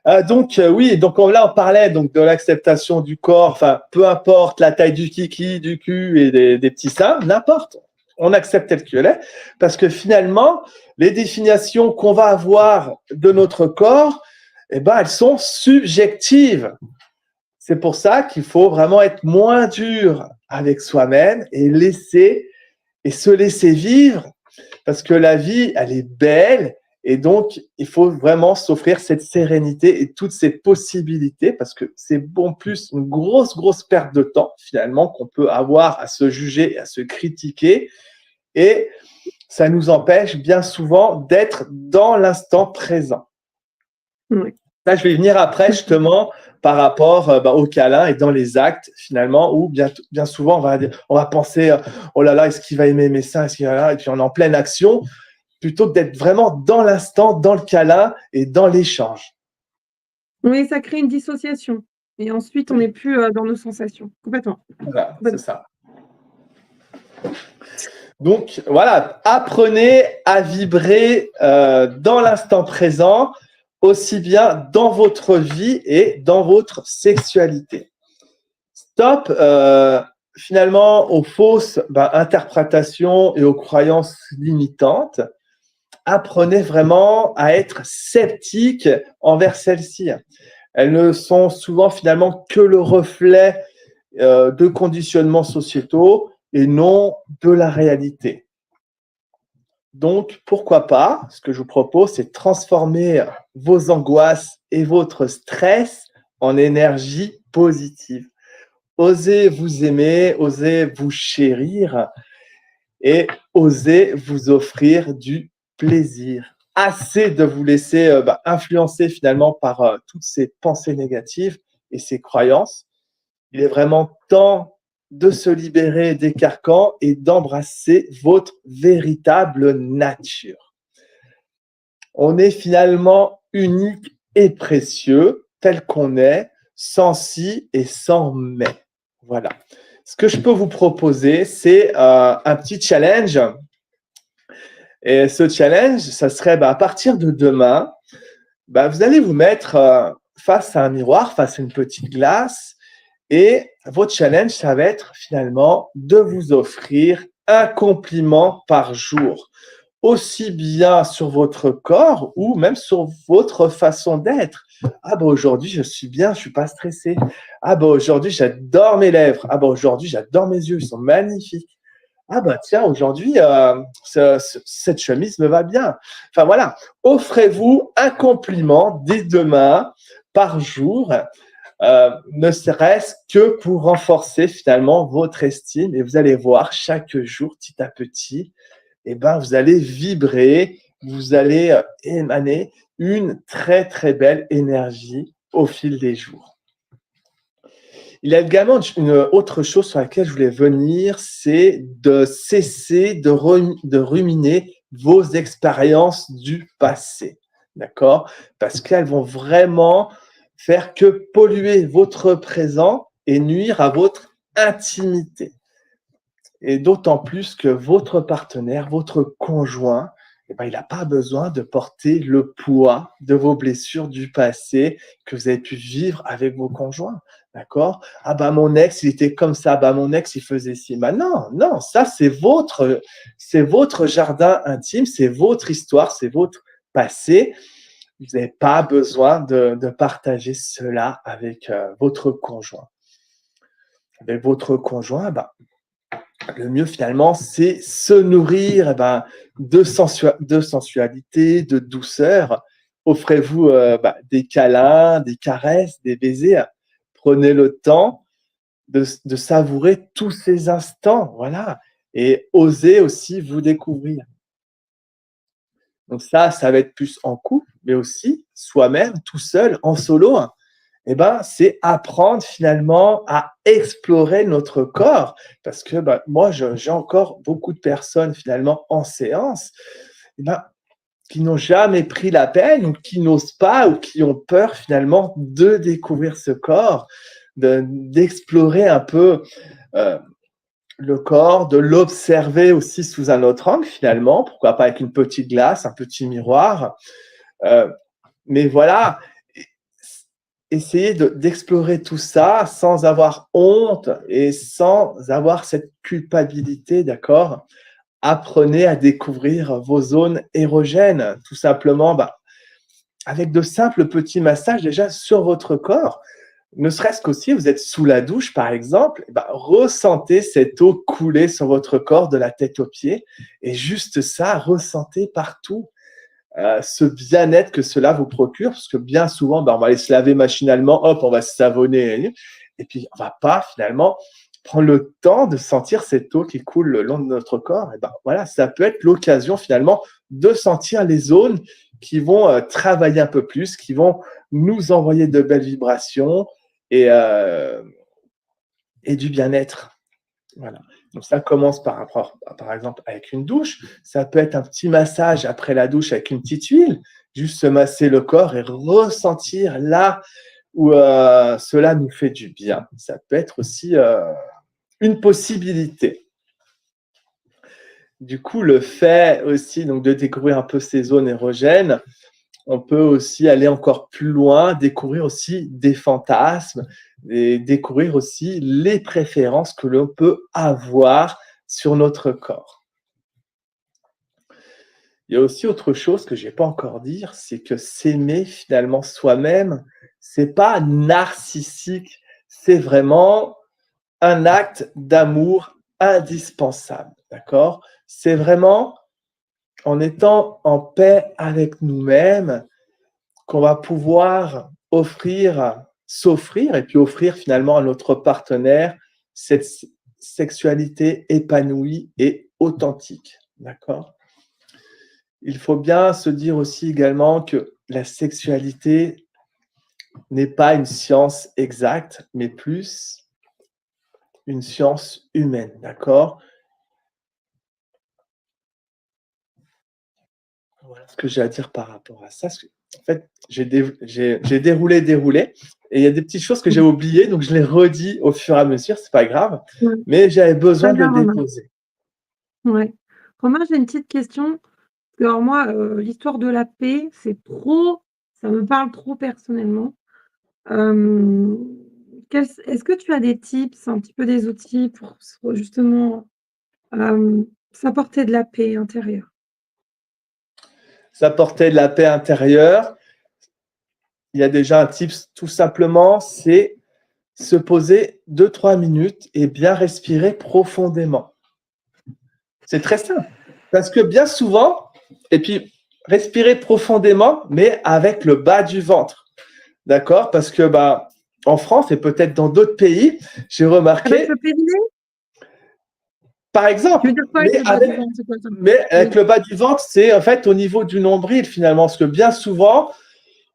Oui, donc là on parlait donc de l'acceptation du corps, enfin peu importe la taille du kiki, du cul et des petits seins, n'importe. On accepte tel qu'il est, parce que finalement, les définitions qu'on va avoir de notre corps, eh ben, elles sont subjectives. C'est pour ça qu'il faut vraiment être moins dur avec soi-même et se laisser vivre parce que la vie, elle est belle et donc il faut vraiment s'offrir cette sérénité et toutes ces possibilités parce que c'est bon plus une grosse, grosse perte de temps finalement qu'on peut avoir à se juger et à se critiquer et ça nous empêche bien souvent d'être dans l'instant présent. Ouais. Là, je vais y venir après justement par rapport au câlin et dans les actes finalement où bien souvent on va penser oh là là, est-ce qu'il va aimer mes seins, est-ce qu'il va là et puis on est en pleine action plutôt que d'être vraiment dans l'instant, dans le câlin et dans l'échange. Oui, ça crée une dissociation et ensuite on n'est plus, dans nos sensations. Complètement, Voilà, c'est complètement. ça. Donc voilà, apprenez à vibrer dans l'instant présent, aussi bien dans votre vie et dans votre sexualité. Stop finalement aux fausses interprétations et aux croyances limitantes. Apprenez vraiment à être sceptique envers celles-ci. Elles ne sont souvent finalement que le reflet de conditionnements sociétaux et non de la réalité. Donc, pourquoi pas, ce que je vous propose, c'est de transformer vos angoisses et votre stress en énergie positive. Osez vous aimer, osez vous chérir et osez vous offrir du plaisir. Assez de vous laisser influencer finalement par toutes ces pensées négatives et ces croyances. Il est vraiment temps de se libérer des carcans et d'embrasser votre véritable nature. On est finalement unique et précieux tel qu'on est, sans si et sans mais. Voilà. Ce que je peux vous proposer, c'est un petit challenge. Et ce challenge, ça serait à partir de demain, vous allez vous mettre face à un miroir, face à une petite glace. Et votre challenge, ça va être finalement de vous offrir un compliment par jour, aussi bien sur votre corps ou même sur votre façon d'être. Ah aujourd'hui, je suis bien, je suis pas stressé. Ah aujourd'hui, j'adore mes lèvres. Ah aujourd'hui, j'adore mes yeux, ils sont magnifiques. Ah tiens, aujourd'hui, cette chemise me va bien. Enfin voilà, offrez-vous un compliment dès demain par jour, ne serait-ce que pour renforcer finalement votre estime. Et vous allez voir chaque jour, petit à petit, vous allez vibrer, vous allez émaner une très très belle énergie au fil des jours. Il y a également une autre chose sur laquelle je voulais venir, c'est de cesser de ruminer vos expériences du passé. D'accord? Parce qu'elles vont vraiment faire que polluer votre présent et nuire à votre intimité. Et d'autant plus que votre partenaire, votre conjoint, il n'a pas besoin de porter le poids de vos blessures du passé que vous avez pu vivre avec vos conjoints. D'accord? Ah mon ex, il était comme ça. Mon ex, il faisait ci. Non, non, ça, c'est votre jardin intime, c'est votre histoire, c'est votre passé. Vous n'avez pas besoin de partager cela avec votre conjoint. Avec votre conjoint, le mieux finalement, c'est se nourrir de sensualité, de douceur. Offrez-vous des câlins, des caresses, des baisers. Prenez le temps de savourer tous ces instants, voilà, et osez aussi vous découvrir. Donc ça va être plus en couple, mais aussi soi-même, tout seul, en solo. C'est apprendre finalement à explorer notre corps. Parce que moi, j'ai encore beaucoup de personnes finalement en séance qui n'ont jamais pris la peine ou qui n'osent pas ou qui ont peur finalement de découvrir ce corps, d'explorer un peu le corps, de l'observer aussi sous un autre angle finalement, pourquoi pas avec une petite glace, un petit miroir. Mais voilà, essayez d'explorer tout ça sans avoir honte et sans avoir cette culpabilité, d'accord? Apprenez à découvrir vos zones érogènes, tout simplement, avec de simples petits massages déjà sur votre corps. Ne serait-ce qu'aussi, vous êtes sous la douche, par exemple, ressentez cette eau couler sur votre corps de la tête aux pieds. Et juste ça, ressentez partout ce bien-être que cela vous procure, parce que bien souvent, on va aller se laver machinalement, hop, on va se savonner, et puis on va pas finalement prendre le temps de sentir cette eau qui coule le long de notre corps. Et voilà, ça peut être l'occasion finalement de sentir les zones qui vont travailler un peu plus, qui vont nous envoyer de belles vibrations et du bien-être. Voilà. Donc ça commence par exemple avec une douche. Ça peut être un petit massage après la douche avec une petite huile, juste se masser le corps et ressentir là où cela nous fait du bien. Ça peut être aussi une possibilité. Du coup, le fait aussi donc, de découvrir un peu ces zones érogènes, on peut aussi aller encore plus loin, découvrir aussi des fantasmes et découvrir aussi les préférences que l'on peut avoir sur notre corps. Il y a aussi autre chose que je n'ai pas encore dit, c'est que s'aimer finalement soi-même, c'est pas narcissique, c'est vraiment un acte d'amour indispensable, d'accord? C'est vraiment en étant en paix avec nous-mêmes qu'on va pouvoir s'offrir et puis offrir finalement à notre partenaire cette sexualité épanouie et authentique. D'accord? Il faut bien se dire aussi également que la sexualité n'est pas une science exacte, mais plus une science humaine. D'accord? Voilà ce que j'ai à dire par rapport à ça. en fait, j'ai déroulé. Et il y a des petites choses que j'ai oubliées, donc je les redis au fur et à mesure, c'est pas grave. Ouais. Mais j'avais besoin Très de le bien, Romain. déposer. Ouais. Romain, j'ai une petite question. Alors moi, l'histoire de la paix, ça me parle trop personnellement. Euh, Est-ce que tu as des tips, un petit peu des outils pour justement s'apporter de la paix intérieure? Ça portait de la paix intérieure. Il y a déjà un tips, tout simplement, c'est se poser 2-3 minutes et bien respirer profondément. C'est très simple. Parce que bien souvent, et puis respirer profondément, mais avec le bas du ventre. D'accord? Parce que en France et peut-être dans d'autres pays, j'ai Avec remarqué, le périnée? par Tu exemple, veux dire quoi avec le bas du ventre? C'est quoi ça? mais avec Oui. le bas du ventre, c'est en fait au niveau du nombril finalement. Parce que bien souvent,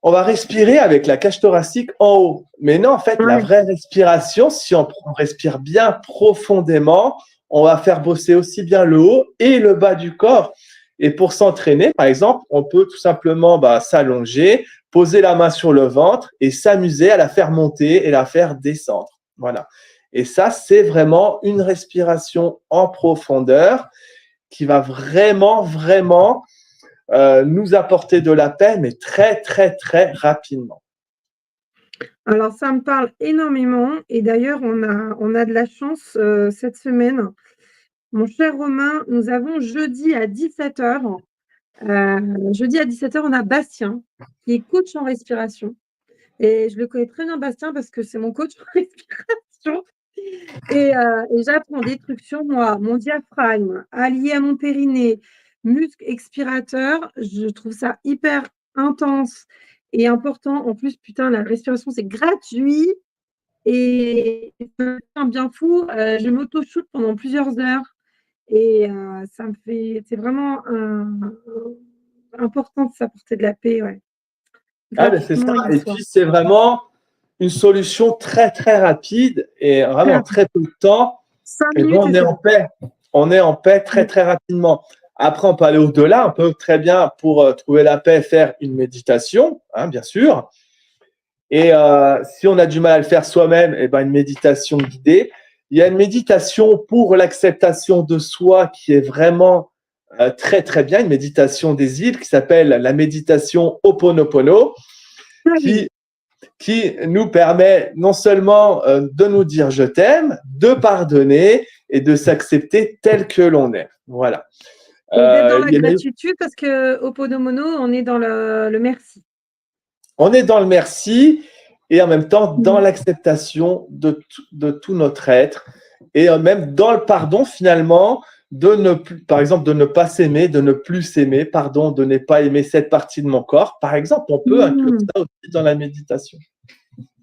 on va respirer avec la cage thoracique en haut. Mais non, en fait, la Ouais. vraie respiration, si on respire bien profondément, on va faire bosser aussi bien le haut et le bas du corps. Et pour s'entraîner, par exemple, on peut tout simplement s'allonger, poser la main sur le ventre et s'amuser à la faire monter et la faire descendre. Voilà. Et ça, c'est vraiment une respiration en profondeur qui va vraiment, vraiment nous apporter de la paix, mais très, très, très rapidement. Alors ça me parle énormément et d'ailleurs on a de la chance cette semaine. Mon cher Romain, nous avons jeudi à 17h. Jeudi à 17h, on a Bastien qui est coach en respiration. Et je le connais très bien, Bastien, parce que c'est mon coach en respiration. Et j'apprends des trucs sur moi, mon diaphragme, allié à mon périnée, muscle expirateur. Je trouve ça hyper intense et important. En plus, putain, la respiration, c'est gratuit. Et c'est un bien fou. Je m'auto-shoot pendant plusieurs heures. Et ça me fait. C'est vraiment important de s'apporter de la paix, ouais. Ah, ben c'est ça. Gratuitement et le Et soir. puis, c'est vraiment une solution très, très rapide et Très vraiment rapide. très peu de temps. 5 Et ben, minutes on et est c'est en bon. paix. On est en paix très, très rapidement. Après, on peut aller au-delà. On peut très bien, pour trouver la paix, faire une méditation, hein, bien sûr. Et si on a du mal à le faire soi-même, et ben, une méditation guidée. Il y a une méditation pour l'acceptation de soi qui est vraiment très, très bien, une méditation des îles qui s'appelle la méditation Ho'oponopono, Ah oui. qui, qui nous permet non seulement de nous dire je t'aime, de pardonner et de s'accepter tel que l'on est. Voilà. Et d'être dans la Il y a eu gratitude parce que au Podomono, on est dans le merci. On est dans le merci et en même temps dans Mmh. l'acceptation de tout notre être et même dans le pardon finalement de ne plus, par exemple, de ne pas s'aimer, de ne plus s'aimer, pardon, de ne pas aimer cette partie de mon corps. Par exemple, on peut inclure Mmh. ça aussi dans la méditation.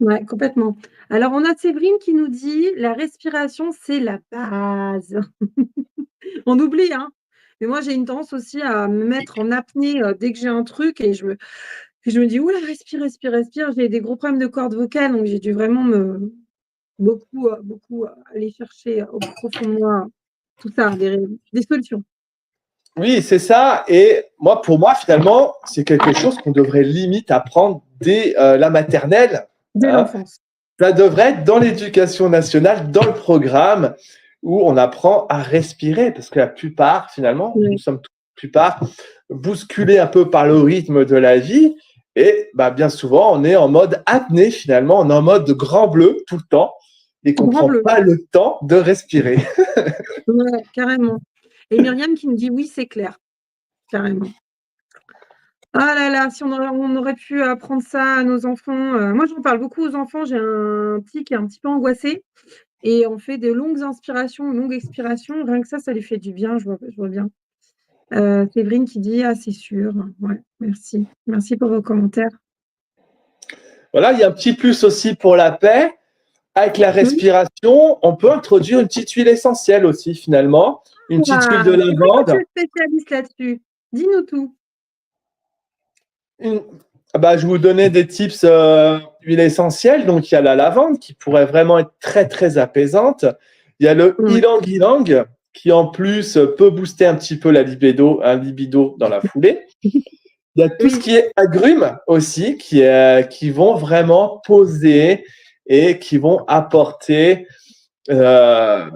Ouais, complètement. Alors, on a Séverine qui nous dit: «La respiration, c'est la base». On oublie, hein, mais moi, j'ai une tendance aussi à me mettre en apnée, dès que j'ai un truc et je me dis: «Ouh là, respire, respire, respire». J'ai des gros problèmes de cordes vocales, donc j'ai dû vraiment beaucoup, aller chercher au plus profond de moi tout ça, des solutions Oui, c'est ça. Et moi, pour moi, finalement, c'est quelque chose qu'on devrait limite apprendre dès la maternelle. dès Hein. l'enfance. Ça devrait être dans l'éducation nationale, dans le programme où on apprend à respirer, parce que la plupart, finalement, nous Ouais. sommes la plupart bousculés un peu par le rythme de la vie, et bien souvent, on est en mode apnée, finalement, on est en mode grand bleu tout le temps, et qu'on ne Grand prend bleu. pas le temps de respirer. Ouais, carrément. Et Myriam qui me dit: «Oui, c'est clair», carrément. Ah là là, si on aurait pu apprendre ça à nos enfants, moi j'en parle beaucoup aux enfants, j'ai un petit qui est un petit peu angoissé et on fait de longues inspirations, longues expirations, rien que ça lui fait du bien, je vois bien. Séverine qui dit: «Ah c'est sûr». Ouais, merci. Merci pour vos commentaires. Voilà, il y a un petit plus aussi pour la paix. Avec la Oui, respiration, on peut introduire une petite huile essentielle aussi, finalement, une petite huile de c'est vrai que tu lavande. es spécialiste là-dessus. Dis-nous tout. Une- je vous donnais des tips huile essentielle. Donc, il y a la lavande qui pourrait vraiment être très, très apaisante. Il y a le Ouais. ylang-ylang qui, en plus, peut booster un petit peu la libido dans la foulée. Il y a tout ce Oui, qui est agrumes aussi, qui vont vraiment poser et qui vont apporter euh,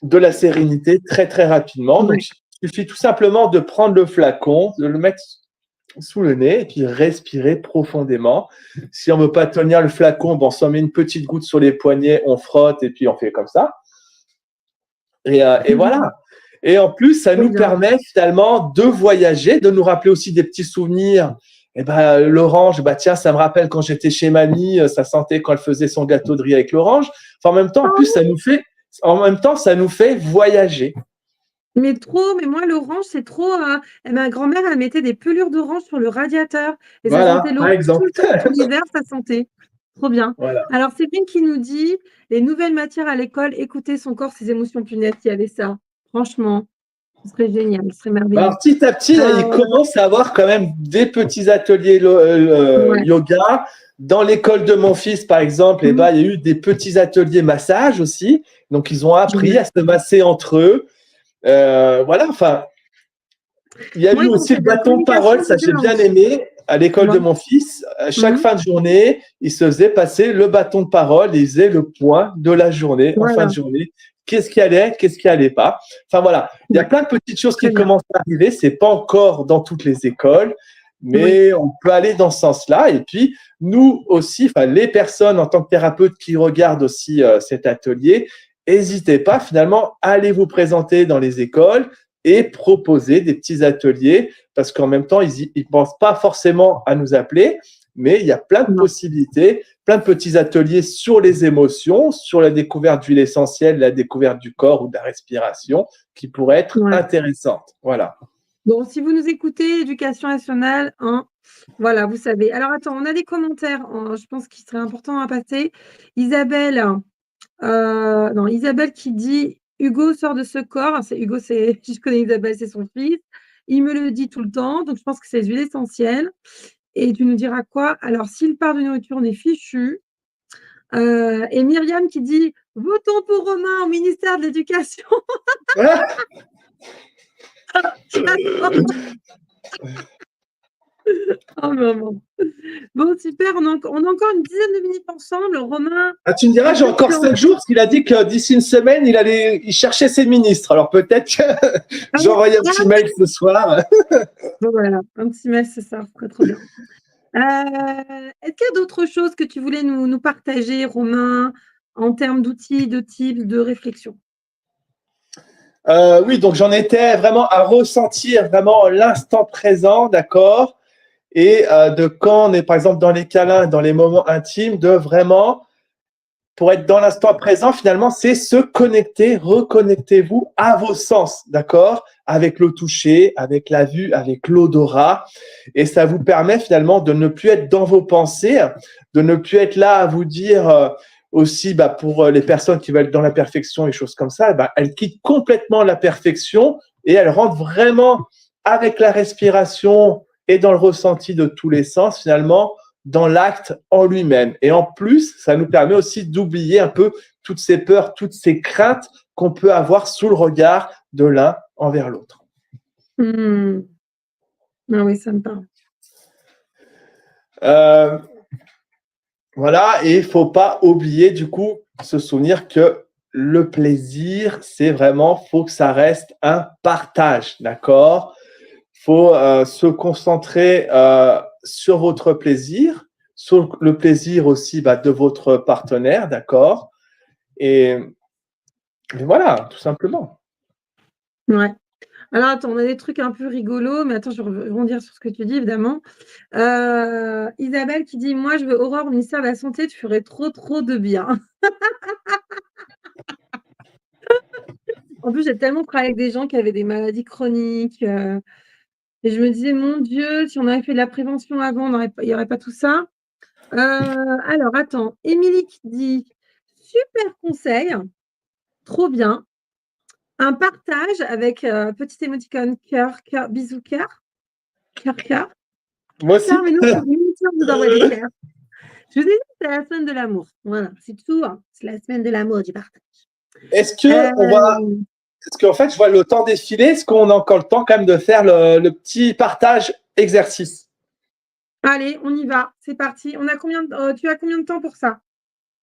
de la sérénité très très rapidement. Donc, ouais. il suffit tout simplement de prendre le flacon, de le mettre sous le nez et puis respirer profondément. Si on ne veut pas tenir le flacon, bon, on s'en met une petite goutte sur les poignets, on frotte et puis on fait comme ça. Et voilà. Et en plus, ça Trop nous bien. permet finalement de voyager, de nous rappeler aussi des petits souvenirs. Et ben, l'orange, bah tiens, ça me rappelle quand j'étais chez mamie, ça sentait quand elle faisait son gâteau de riz avec l'orange. Enfin, en même temps, en plus, ça nous fait voyager. Mais trop, mais moi, l'orange, c'est trop. Ma grand-mère, elle mettait des pelures d'orange sur le radiateur et ça sentait Voilà, par l'orange tout exemple. le temps, tout l'hiver, ça sentait. Trop bien. Voilà. Alors, Céline qui nous dit les nouvelles matières à l'école, écouter son corps, ses émotions, punaise, il y avait ça. Franchement, ce serait génial, ce serait merveilleux. Alors, petit à petit, là, il Euh, commence à avoir quand même des petits ateliers ouais. yoga. Dans l'école de mon fils, par exemple, eh Mhm. ben, il y a eu des petits ateliers massage aussi. Donc, ils ont appris Génial. à se masser entre eux. Voilà, enfin, il y a Moi, eu ils ont aussi fait le de la bâton de communication parole, ça j'ai bien violente. aimé. À l'école de Ouais. mon fils, à chaque Mhm. fin de journée, il se faisait passer le bâton de parole et il faisait le point de la journée, en fin de Voilà. journée. Qu'est-ce qui allait pas. Enfin voilà, il y a Ouais. plein de petites choses Très qui bien. commencent à arriver. C'est pas encore dans toutes les écoles, Oui. mais on peut aller dans ce sens-là. Et puis, nous aussi, enfin, les personnes en tant que thérapeutes qui regardent aussi cet atelier, n'hésitez pas finalement à aller vous présenter dans les écoles et proposer des petits ateliers parce qu'en même temps, ils ne pensent pas forcément à nous appeler, mais il y a plein de Non. possibilités, plein de petits ateliers sur les émotions, sur la découverte d'huile essentielle, la découverte du corps ou de la respiration qui pourraient être Ouais. intéressantes. Voilà. Bon, si vous nous écoutez, Éducation nationale, hein, voilà, vous savez. Alors, attends, on a des commentaires, je pense qu'il serait important à passer. Isabelle, non, Isabelle qui dit Hugo sort de ce corps. C'est Hugo, c'est, je connais Isabelle, c'est son fils. Il me le dit tout le temps, donc je pense que c'est les huiles essentielles. Et tu nous diras quoi? Alors, s'il part de nourriture, on est fichu. Et Myriam qui dit votons pour Romain au ministère de l'Éducation. Oh, maman. Bon, super, on a encore une dizaine de minutes ensemble. Romain, Ah, tu me diras, j'ai est-ce que encore tu as 5 jours, parce qu'il a dit que d'ici une semaine, il cherchait ses ministres. Alors peut-être que j'ai envoyé un petit mail ce soir. bon, voilà, un petit mail, c'est ça, très trop bien. Est-ce qu'il y a d'autres choses que tu voulais nous partager, Romain, en termes d'outils, de types, de réflexion? Oui, donc j'en étais vraiment à ressentir vraiment l'instant présent, d'accord? Et de quand on est par exemple dans les câlins, dans les moments intimes, de vraiment, pour être dans l'instant présent, finalement, c'est se connecter, reconnectez-vous à vos sens, d'accord? Avec le toucher, avec la vue, avec l'odorat. Et ça vous permet finalement de ne plus être dans vos pensées, de ne plus être là à vous dire aussi, bah, pour les personnes qui veulent être dans la perfection et choses comme ça, bah, elles quittent complètement la perfection et elles rentrent vraiment avec la respiration et dans le ressenti de tous les sens, finalement, dans l'acte en lui-même. Et en plus, ça nous permet aussi d'oublier un peu toutes ces peurs, toutes ces craintes qu'on peut avoir sous le regard de l'un envers l'autre. Hmm. Ah oui, ça me parle. Euh, voilà, et il ne faut pas oublier du coup, se souvenir que le plaisir, c'est vraiment, faut que ça reste un partage, d'accord? Il faut se concentrer sur votre plaisir, sur le plaisir aussi bah, de votre partenaire, d'accord? Et voilà, tout simplement. Ouais. Alors, attends, on a des trucs un peu rigolos, mais attends, je vais rebondir sur ce que tu dis, évidemment. Isabelle qui dit moi, je veux Aurore au ministère de la Santé, tu ferais trop, trop de bien. En plus, j'ai tellement travaillé avec des gens qui avaient des maladies chroniques. Et je me disais, mon Dieu, si on avait fait de la prévention avant, il n'y aurait pas tout ça. Alors, attends, Émilie qui dit super conseil, trop bien. Un partage avec petit émoticône cœur, cœur, bisous, cœur, cœur, cœur, Moi cœur, aussi. mais nous, on vous envoie des cœurs. Je vous ai dit, c'est la semaine de l'amour. Voilà, c'est tout, hein. C'est la semaine de l'amour, du partage. Est-ce que on va, Euh, est-ce qu'en fait, je vois le temps défiler. Est-ce qu'on a encore le temps quand même de faire le petit partage exercice? Allez, on y va. C'est parti. On a tu as combien de temps pour ça?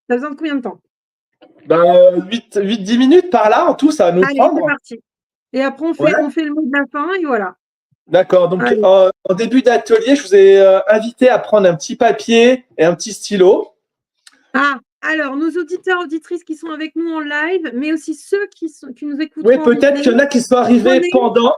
Tu as besoin de combien de temps? Ben, 8-10 minutes par là, en tout, ça va nous Allez, c'est prendre. parti. Et après, Ouais, on fait le mot de la fin et voilà. d'accord. Donc, Allez. en début d'atelier, je vous ai invité à prendre un petit papier et un petit stylo. Ah, alors, nos auditeurs, auditrices qui sont avec nous en live, mais aussi ceux qui nous Oui, écouteront en peut-être replay, qu'il y en a qui sont arrivés prenez, pendant.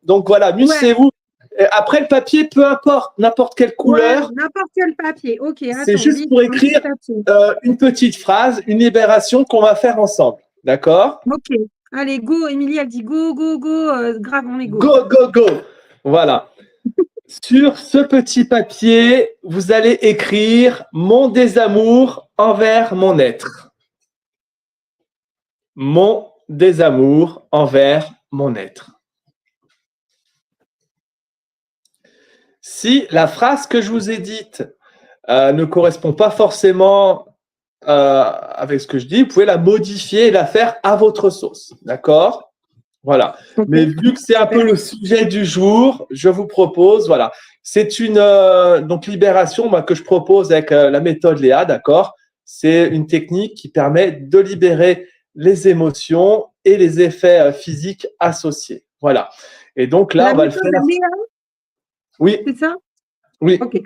Donc, voilà, ouais, munissez-vous. Et après, le papier, peu importe, n'importe quelle ouais, couleur, n'importe quel papier. Ok, c'est attends, juste vite, pour un petit écrire papier. une petite phrase, une libération qu'on va faire ensemble. D'accord? Ok, allez, go. Émilie, elle dit go, go, go. Grave, on est go. Go, go, go. Voilà. Sur ce petit papier, vous allez écrire mon désamour envers mon être. Mon désamour envers mon être. Si la phrase que je vous ai dite ne correspond pas forcément avec ce que je dis, vous pouvez la modifier et la faire à votre sauce. D'accord? Voilà. Ok, Mais vu que c'est un peu super. le sujet du jour, je vous propose, voilà, c'est une donc libération que je propose avec la méthode Léa, d'accord? C'est une technique qui permet de libérer les émotions et les effets physiques associés. Voilà. Et donc là, La on va le méthode faire. Léa, Oui, c'est ça? oui. Ok.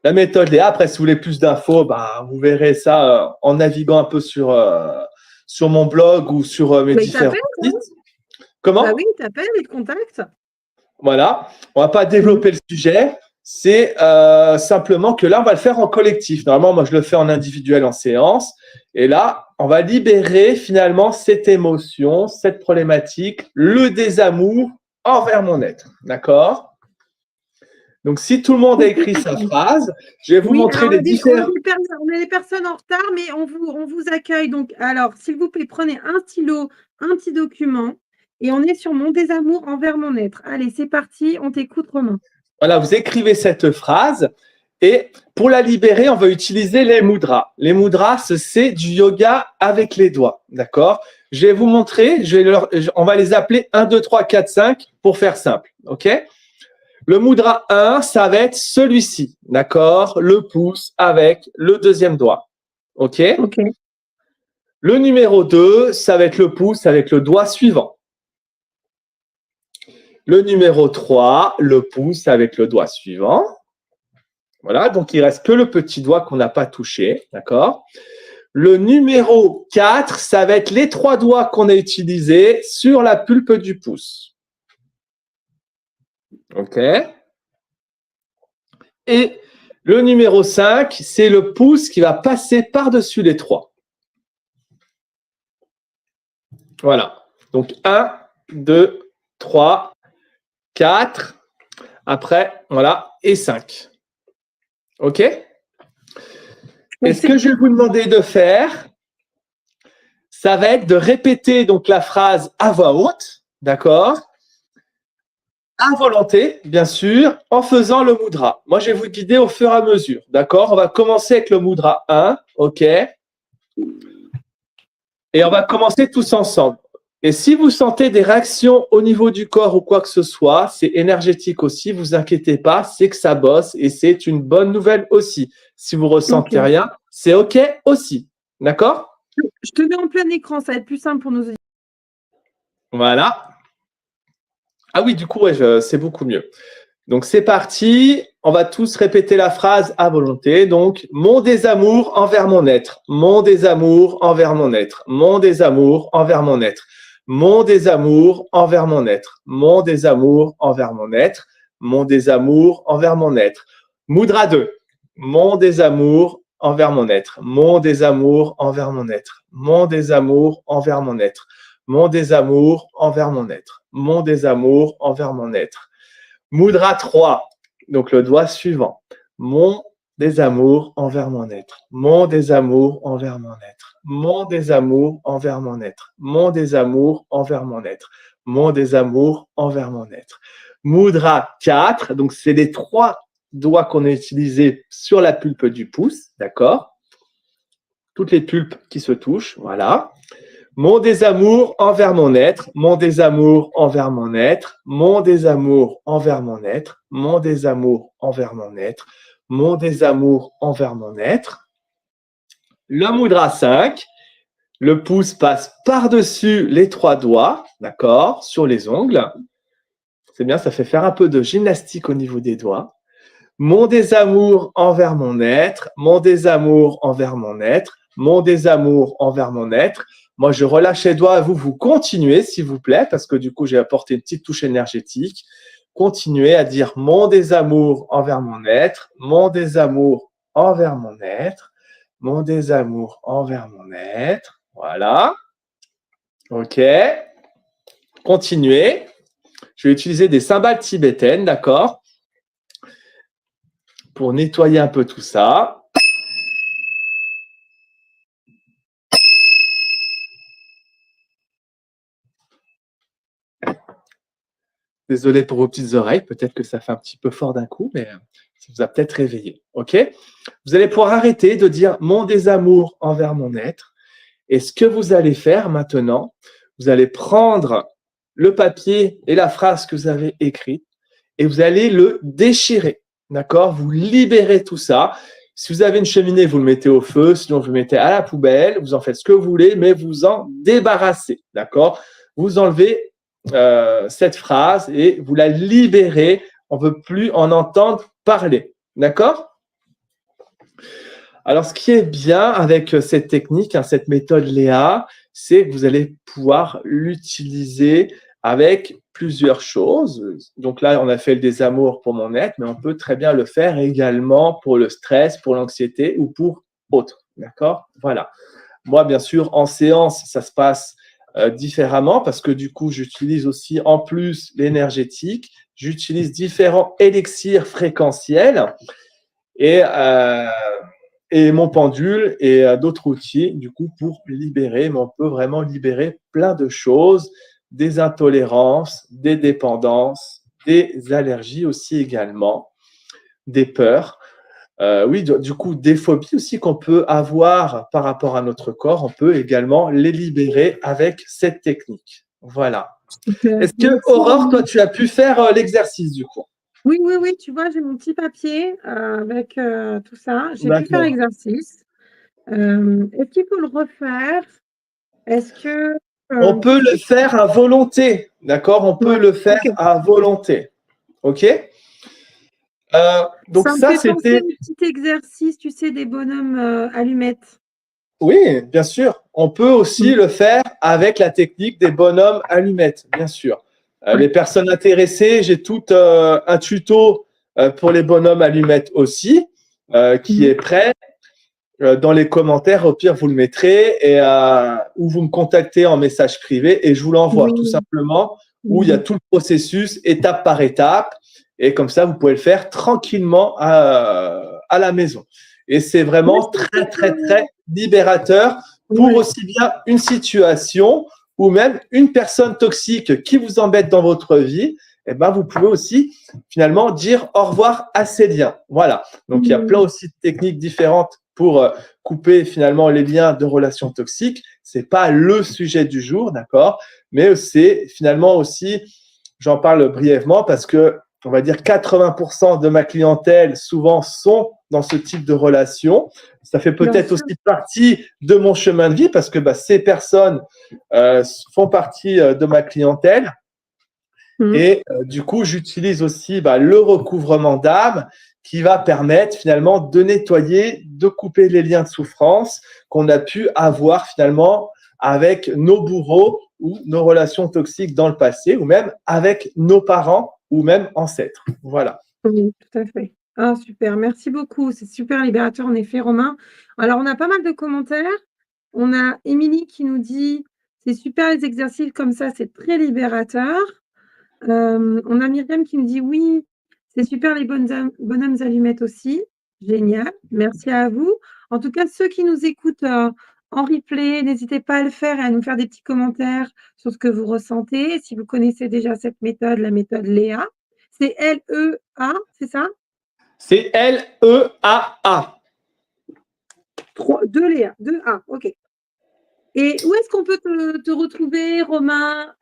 La méthode Léa. Après, si vous voulez plus d'infos, bah, vous verrez ça en naviguant un peu sur mon blog ou sur mes Mais il différents t'appelle, sites. hein? Bah Comment? oui, il t'appelle, il te contacte. Voilà, on va pas Mhm. développer le sujet. C'est simplement que là, on va le faire en collectif. Normalement, moi, je le fais en individuel en séance. Et là, on va libérer finalement cette émotion, cette problématique, le désamour envers mon être. D'accord? Donc, si tout le monde a Ok, écrit sa Catherine. phrase, je vais vous Oui, montrer alors les différents. on a des personnes en retard, mais on vous accueille. Donc, alors, s'il vous plaît, prenez un stylo, un petit document, et on est sur mon désamour envers mon être. Allez, c'est parti, on t'écoute, Romain. Voilà, vous écrivez cette phrase. Et pour la libérer, on va utiliser les mudras. Les mudras, c'est du yoga avec les doigts. D'accord? Je vais vous montrer, on va les appeler 1, 2, 3, 4, 5 pour faire simple. OK? Le mudra 1, ça va être celui-ci. D'accord? Le pouce avec le deuxième doigt. OK? Ok. Le numéro 2, ça va être le pouce avec le doigt suivant. Le numéro 3, le pouce avec le doigt suivant. Voilà, donc il reste que le petit doigt qu'on n'a pas touché, d'accord? Le numéro 4, ça va être les 3 doigts qu'on a utilisés sur la pulpe du pouce. OK? Et le numéro 5, c'est le pouce qui va passer par-dessus les 3. Voilà. Donc 1, 2, 3, 4. Après, voilà, et 5. OK? Et ce Ok. que je vais vous demander de faire, ça va être de répéter donc la phrase à voix haute, d'accord? À volonté, bien sûr, en faisant le mudra. Moi, je vais vous guider au fur et à mesure, d'accord? On va commencer avec le mudra 1, OK? Et on va commencer tous ensemble. Et si vous sentez des réactions au niveau du corps ou quoi que ce soit, c'est énergétique aussi, vous inquiétez pas, c'est que ça bosse et c'est une bonne nouvelle aussi. Si vous Ok. ressentez rien, c'est OK aussi, d'accord? Je te mets en plein écran, ça va être plus simple pour nos auditeurs. Voilà. Ah oui, du coup, ouais, c'est beaucoup mieux. Donc, c'est parti. On va tous répéter la phrase à volonté. Donc, mon désamour envers mon être. Mon désamour envers mon être. Mon désamour envers mon être. Mon désamour envers mon être. Mon désamour envers mon être. Mon désamour envers mon être. Moudra 2. Mon désamour envers mon être. Mon désamour envers mon être. Mon désamour envers mon être. Mon désamour envers mon être. Mon désamour envers mon être. Moudra 3, donc le doigt suivant. Mon désamour envers mon être. Mon désamour envers mon être. Mon désamour envers mon être. Mon désamour envers mon être. Mon désamour envers mon être. Moudra 4, donc c'est les 3 doigts qu'on a utilisés sur la pulpe du pouce, d'accord? Toutes les pulpes qui se touchent, voilà. Mon désamour envers mon être, mon désamour envers mon être, mon désamour envers mon être, mon désamour envers mon être, mon désamour envers mon être. Le mudra 5, le pouce passe par-dessus les 3 doigts, d'accord, sur les ongles. C'est bien, ça fait faire un peu de gymnastique au niveau des doigts. Mon désamour envers mon être, mon désamour envers mon être, mon désamour envers mon être. Moi, je relâche les doigts, vous continuez, s'il vous plaît, parce que du coup, j'ai apporté une petite touche énergétique. Continuez à dire mon désamour envers mon être, mon désamour envers mon être, mon désamour envers mon être. Voilà. OK. Continuez. Je vais utiliser des cymbales tibétaines, d'accord, pour nettoyer un peu tout ça. Désolé pour vos petites oreilles, peut-être que ça fait un petit peu fort d'un coup, mais ça vous a peut-être réveillé. OK? Vous allez pouvoir arrêter de dire mon désamour envers mon être. Et ce que vous allez faire maintenant, vous allez prendre le papier et la phrase que vous avez écrite et vous allez le déchirer. D'accord? Vous libérez tout ça. Si vous avez une cheminée, vous le mettez au feu, sinon vous le mettez à la poubelle, vous en faites ce que vous voulez, mais vous en débarrassez. D'accord? Vous enlevez cette phrase et vous la libérez. On ne veut plus en entendre parler. D'accord? Alors, ce qui est bien avec cette technique, hein, cette méthode Léa, c'est que vous allez pouvoir l'utiliser avec plusieurs choses. Donc là, on a fait le désamour pour mon être, mais on peut très bien le faire également pour le stress, pour l'anxiété ou pour autre. D'accord? Voilà. Moi, bien sûr, en séance, ça se passe différemment parce que du coup, j'utilise aussi en plus l'énergétique, j'utilise différents élixirs fréquentiels et, euh, et mon pendule et d'autres outils du coup pour libérer, mais on peut vraiment libérer plein de choses, des intolérances, des dépendances, des allergies aussi également, des peurs. Oui, du coup, des phobies aussi qu'on peut avoir par rapport à notre corps, on peut également les libérer avec cette technique. Voilà. Super. Est-ce que, Merci. Aurore, toi, tu as pu faire l'exercice du coup? Oui, oui, oui, tu vois, j'ai mon petit papier avec tout ça. J'ai pu faire D'accord. l'exercice. Est-ce qu'il faut le refaire? Est-ce que On peut le faire à volonté, d'accord? On peut ouais, le faire ok. à volonté, ok? Donc Ça me ça, fait penser c'était, au petit exercice, tu sais, des bonhommes allumettes. oui, bien sûr. On peut aussi Mm. le faire avec la technique des bonhommes allumettes, bien sûr. Ouais. Les personnes intéressées, j'ai tout un tuto pour les bonhommes allumettes aussi, qui Mm. est prêt. Dans les commentaires, au pire, vous le mettrez et ou vous me contactez en message privé et je vous l'envoie tout Oui. simplement où il y a Mhm. tout le processus étape par étape et comme ça, vous pouvez le faire tranquillement à la maison. Et c'est Moi, vraiment je très, trouve très, très libérateur pour ouais. aussi bien une situation ou même une personne toxique qui vous embête dans votre vie. Eh ben, vous pouvez aussi finalement dire au revoir à ces liens. Voilà. Donc, il y a plein Mm. aussi de techniques différentes pour couper finalement les liens de relations toxiques. C'est pas le sujet du jour, d'accord, mais c'est finalement aussi, j'en parle brièvement parce que on va dire 80% de ma clientèle souvent sont dans ce type de relation. Ça fait Bien peut-être sûr. aussi partie de mon chemin de vie parce que ces personnes font partie de ma clientèle. Mm. Et du coup, j'utilise aussi le recouvrement d'âme qui va permettre finalement de nettoyer, de couper les liens de souffrance qu'on a pu avoir finalement avec nos bourreaux ou nos relations toxiques dans le passé, ou même avec nos parents ou même ancêtres. Voilà. Oui, tout à fait. Ah, super, merci beaucoup. C'est super libérateur, en effet, Romain. Alors, on a pas mal de commentaires. On a Émilie qui nous dit, c'est super les exercices comme ça, c'est très libérateur. On a Myriam qui nous dit, oui, c'est super les bonhommes allumettes aussi. Génial, merci à vous. En tout cas, ceux qui nous écoutent en replay, n'hésitez pas à le faire et à nous faire des petits commentaires sur ce que vous ressentez. Si vous connaissez déjà cette méthode, la méthode Léa, c'est L-E-A, c'est ça? C'est L-E-A-A. 2 Léa, 2 A, ok. Et où est-ce qu'on peut te retrouver, Romain?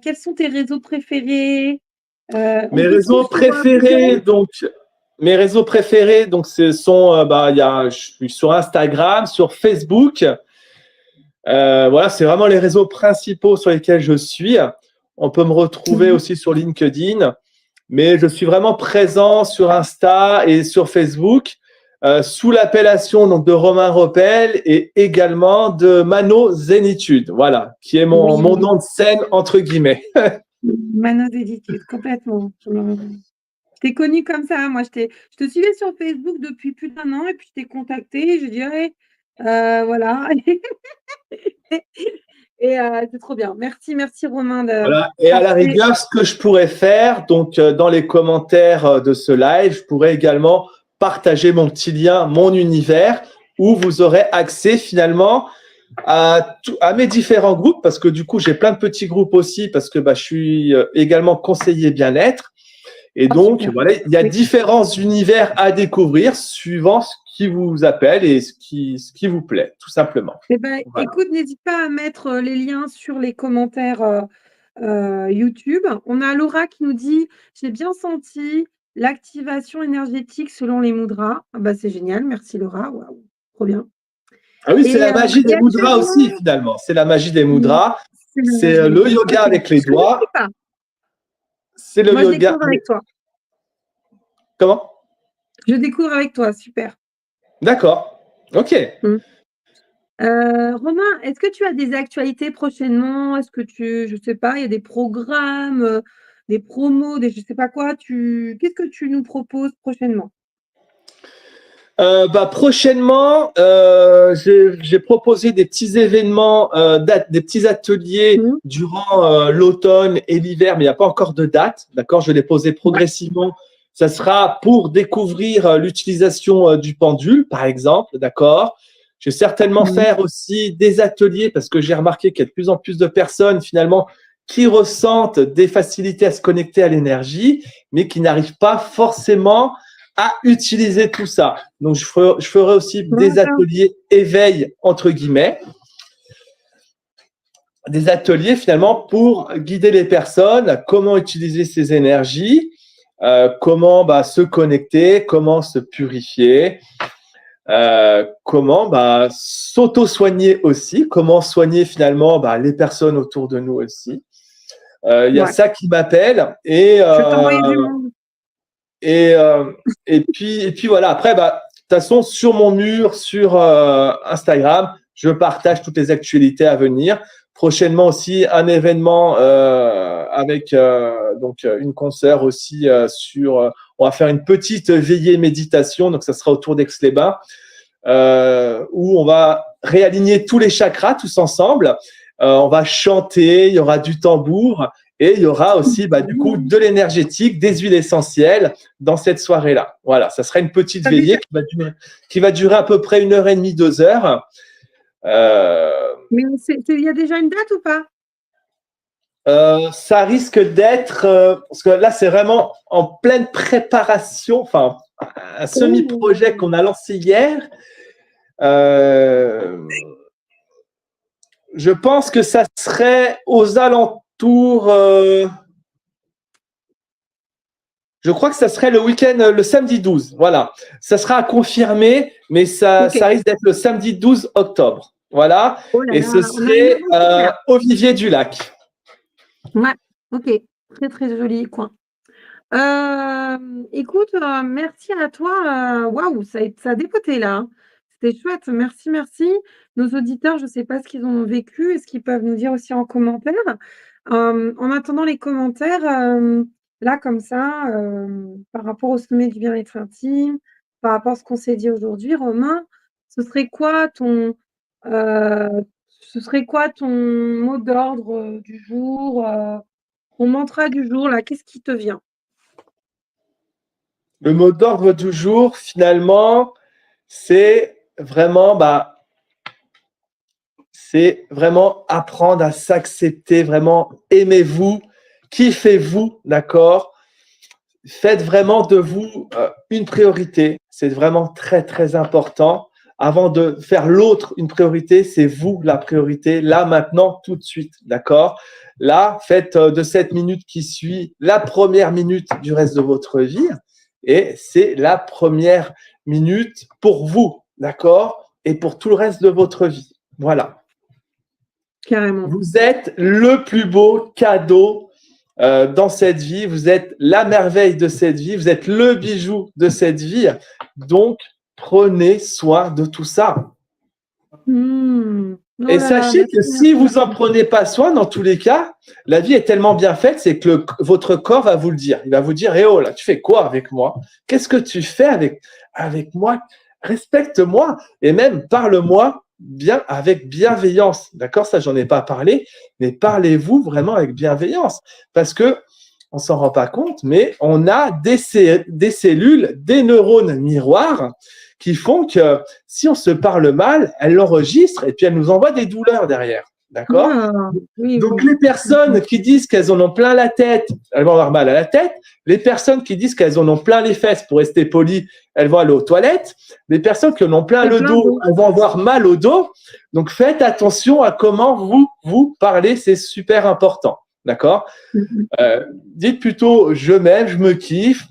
Quels sont tes réseaux préférés? On Mes te trouve réseaux sur préférés, Google? donc, mes réseaux préférés, donc, ce sont, je suis sur Instagram, sur Facebook. Voilà, c'est vraiment les réseaux principaux sur lesquels je suis. On peut me retrouver Mhm. aussi sur LinkedIn, mais je suis vraiment présent sur Insta et sur Facebook sous l'appellation donc de Romain Ropel et également de Mano Zénitude, voilà, qui est Oui, mon oui. nom de scène entre guillemets. Manos d'éditude, complètement. Je t'ai connu comme ça. Moi, je te suivais sur Facebook depuis plus d'1 an et puis je t'ai contacté. Je dirais, voilà. Et c'est trop bien. Merci, merci Romain de Voilà. Et à la partager. rigueur, ce que je pourrais faire, donc dans les commentaires de ce live, je pourrais également partager mon petit lien, mon univers, où vous aurez accès finalement à mes différents groupes, parce que du coup, j'ai plein de petits groupes aussi, parce que je suis également conseiller bien-être. Et Ah, donc, super. voilà, il y a Oui. différents univers à découvrir suivant ce qui vous appelle et ce qui vous plaît, tout simplement. Eh ben, Voilà. écoute, n'hésite pas à mettre les liens sur les commentaires YouTube. On a Laura qui nous dit, j'ai bien senti l'activation énergétique selon les mudras. Ah bah, c'est génial, merci Laura. Waouh, trop bien. Ah oui, c'est Et, la magie et des mudras aussi, actuellement, finalement. C'est la magie des oui, mudras. c'est la C'est magie des le mudras. yoga Ok, avec les je ne connaissais doigts. pas. C'est le Moi, je yoga. découvre avec toi. Comment? Je découvre avec toi, super. D'accord. OK. Mm. Romain, est-ce que tu as des actualités prochainement? Est-ce que je sais pas, il y a des programmes, des promos, des je sais pas quoi, qu'est-ce que tu nous proposes prochainement? Prochainement, j'ai proposé des petits événements, des petits ateliers Mmh. durant l'automne et l'hiver, mais il n'y a pas encore de date. D'accord, je vais les poser Ouais. progressivement. Ça sera pour découvrir l'utilisation du pendule, par exemple. D'accord. Je vais certainement Mmh. faire aussi des ateliers parce que j'ai remarqué qu'il y a de plus en plus de personnes finalement qui ressentent des facilités à se connecter à l'énergie, mais qui n'arrivent pas forcément à utiliser tout ça. Donc, je ferai aussi des D'accord. ateliers éveil, entre guillemets, des ateliers finalement pour guider les personnes à comment utiliser ces énergies, comment se connecter, comment se purifier, comment s'auto-soigner aussi, comment soigner finalement les personnes autour de nous aussi. Il y a Ouais. ça qui m'appelle Je vais t'envoyer du monde. et, euh, et puis voilà. Après, de toute façon, sur mon mur, sur Instagram, je partage toutes les actualités à venir. Prochainement aussi, un événement avec une concert aussi on va faire une petite veillée méditation. Donc, ça sera autour d'Aix-les-Bains où on va réaligner tous les chakras tous ensemble. On va chanter, il y aura du tambour et il y aura aussi du coup de l'énergétique, des huiles essentielles dans cette soirée-là. Voilà, ça sera une petite Tu veillée déjà qui va durer à peu près 1h30, 2 heures. Euh, mais il y a déjà une date ou pas? Ça risque d'être, parce que là c'est vraiment en pleine préparation, enfin un semi-projet Oh! qu'on a lancé hier. Euh, Je pense que ça serait aux alentours. Je crois que ça serait le week-end, le samedi 12. Voilà. Ça sera à confirmer, mais OK. ça risque d'être le samedi 12 octobre. Voilà. Oh là Et ce là, on a une serait avance sur l'air. au Vivier du Lac. Ouais, OK. Très, très joli coin. Écoute, merci à toi, waouh, ça a dépoté là, hein. C'était chouette, merci, merci. Nos auditeurs, je ne sais pas ce qu'ils ont vécu et ce qu'ils peuvent nous dire aussi en commentaire. En attendant les commentaires, là comme ça, par rapport au sommet du bien-être intime, par rapport à ce qu'on s'est dit aujourd'hui, Romain, ce serait quoi ton, ce serait quoi ton mot d'ordre, du jour, ton mantra du jour là? Qu'est-ce qui te vient? Le mot d'ordre du jour, finalement, c'est vraiment, c'est vraiment apprendre à s'accepter, vraiment aimez-vous, kiffez-vous, d'accord? Faites vraiment de vous une priorité. C'est vraiment très, très important. avant de faire l'autre une priorité, c'est vous la priorité, là, maintenant, tout de suite, d'accord? Là, faites de cette minute qui suit la première minute du reste de votre vie et c'est la première minute pour vous, d'accord? Et pour tout le reste de votre vie. Voilà. Carrément. Vous êtes le plus beau cadeau dans cette vie. Vous êtes la merveille de cette vie. Vous êtes le bijou de cette vie. Donc, prenez soin de tout ça. Oh Et là là, sachez merci, que si merci. vous en prenez pas soin, dans tous les cas, la vie est tellement bien faite, c'est que votre corps va vous le dire. Il va vous dire, eh oh là, tu fais quoi avec moi? Qu'est-ce que tu fais avec moi? Respecte-moi et même parle-moi bien avec bienveillance. D'accord? Ça, j'en ai pas parlé, mais parlez-vous vraiment avec bienveillance. Parce que on s'en rend pas compte, mais on a des cellules, des neurones miroirs qui font que si on se parle mal, elles l'enregistrent et puis elles nous envoient des douleurs derrière. D'accord? Ah, oui, Donc, oui. les personnes qui disent qu'elles en ont plein la tête, elles vont avoir mal à la tête. Les personnes qui disent qu'elles en ont plein les fesses, pour rester polies, elles vont aller aux toilettes. Les personnes qui en ont plein C'est le plein dos, d'eau. elles vont avoir mal au dos. Donc, faites attention à comment vous parlez, c'est super important. D'accord? Dites plutôt je m'aime, je me kiffe.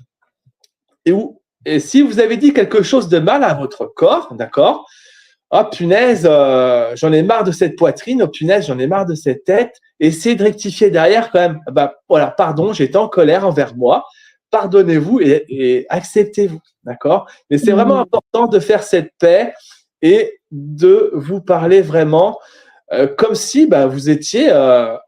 Et si vous avez dit quelque chose de mal à votre corps, d'accord? Oh punaise, j'en ai marre de cette poitrine, oh punaise, j'en ai marre de cette tête. Essayez de rectifier derrière quand même. Bah, voilà, pardon, j'étais en colère envers moi. Pardonnez-vous et acceptez-vous, d'accord? Mais c'est vraiment important de faire cette paix et de vous parler vraiment comme si bah, vous étiez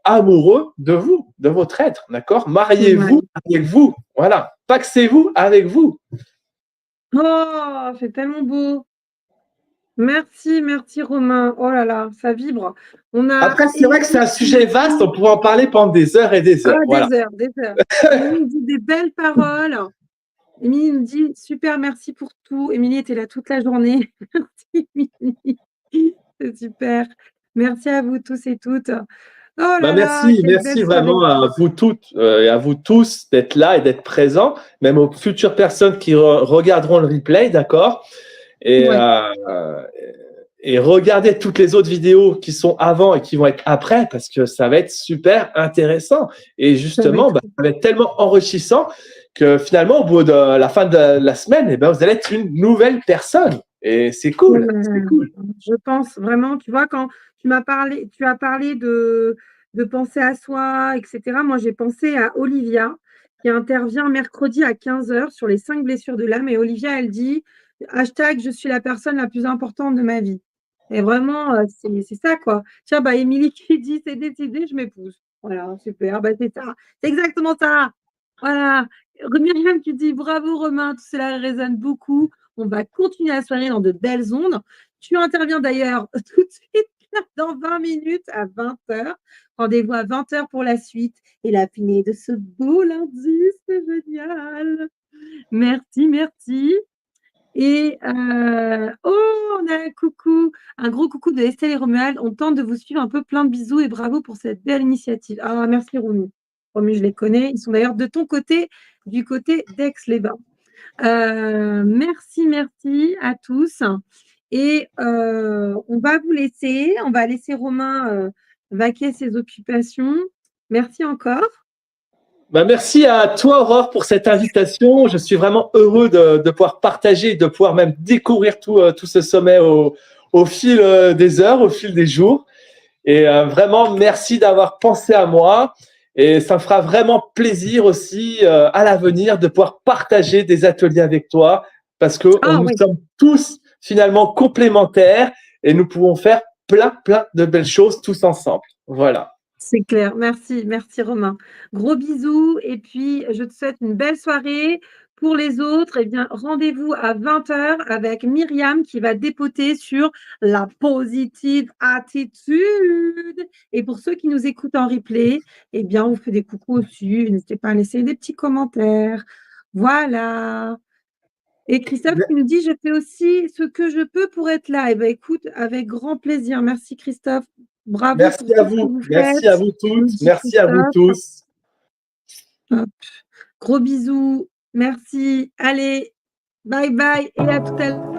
amoureux de vous, de votre être, d'accord? Mariez-vous avec vous, voilà. Paxez-vous avec vous. Oh, c'est tellement beau. Merci, merci Romain. Oh là là, ça vibre. On a Après, c'est vrai que c'est Émilie un qui sujet nous vaste, dit… on pourrait en parler pendant des heures et des Ah, heures. Voilà. des heures, des heures. Émilie nous dit des belles paroles. Émilie nous dit super, merci pour tout. Émilie était là toute la journée. Merci Émilie. C'est super. Merci à vous tous et toutes. Oh Bah là là, quelle belle merci soirée. vraiment à vous toutes et à vous tous d'être là et d'être présents, même aux futures personnes qui regarderont le replay, d'accord? Et, Ouais, et regardez toutes les autres vidéos qui sont avant et qui vont être après parce que ça va être super intéressant. Et ça va justement, être… bah, ça va être tellement enrichissant que finalement, au bout de la fin de la semaine, eh ben, vous allez être une nouvelle personne. Et c'est cool, c'est cool. Je pense vraiment, tu vois, quand tu as parlé de penser à soi, etc. Moi, j'ai pensé à Olivia, qui intervient mercredi à 15h sur les 5 blessures de l'âme. Et Olivia, elle dit hashtag je suis la personne la plus importante de ma vie. Et vraiment, c'est ça, quoi. Tiens, bah, Émilie qui dit c'est décidé, je m'épouse. Voilà, super, bah, c'est ça. C'est exactement ça. Voilà. Myriam qui dit bravo Romain, tout cela résonne beaucoup. On va continuer la soirée dans de belles ondes. Tu interviens d'ailleurs tout de suite dans 20 minutes à 20h. Rendez-vous à 20h pour la suite et la finée de ce beau lundi. C'est génial. Merci, merci. Et on a un coucou, un gros coucou de Estelle et Romuald. On tente de vous suivre un peu. Plein de bisous et bravo pour cette belle initiative. Ah, merci Romu. Romu, je les connais. Ils sont d'ailleurs de ton côté, du côté d'Aix-les-Bains. Merci, merci à tous. Et on va vous laisser. On va laisser Romain vaquer ses occupations. Merci encore. Bah, merci à toi, Aurore, pour cette invitation. Je suis vraiment heureux de pouvoir partager, de pouvoir même découvrir tout ce sommet au fil des heures, au fil des jours. Et vraiment, merci d'avoir pensé à moi. Et ça me fera vraiment plaisir aussi à l'avenir de pouvoir partager des ateliers avec toi parce que nous Oui. sommes tous finalement complémentaires et nous pouvons faire plein de belles choses tous ensemble. Voilà. C'est clair. Merci, merci Romain. Gros bisous et puis je te souhaite une belle soirée. Pour les autres, eh bien, rendez-vous à 20h avec Myriam qui va dépoter sur la positive attitude. Et pour ceux qui nous écoutent en replay, eh bien, on vous fait des coucous aussi. N'hésitez pas à laisser des petits commentaires. Voilà. Et Christophe qui nous dit, je fais aussi ce que je peux pour être là. Eh bien, écoute, avec grand plaisir. Merci Christophe. Bravo pour Merci à tout ce que vous. vous Merci à faites. vous Nous toutes. dit Merci à vous Christophe. tous. Hop. Gros bisous. Merci. Allez, bye bye et à tout à l'heure.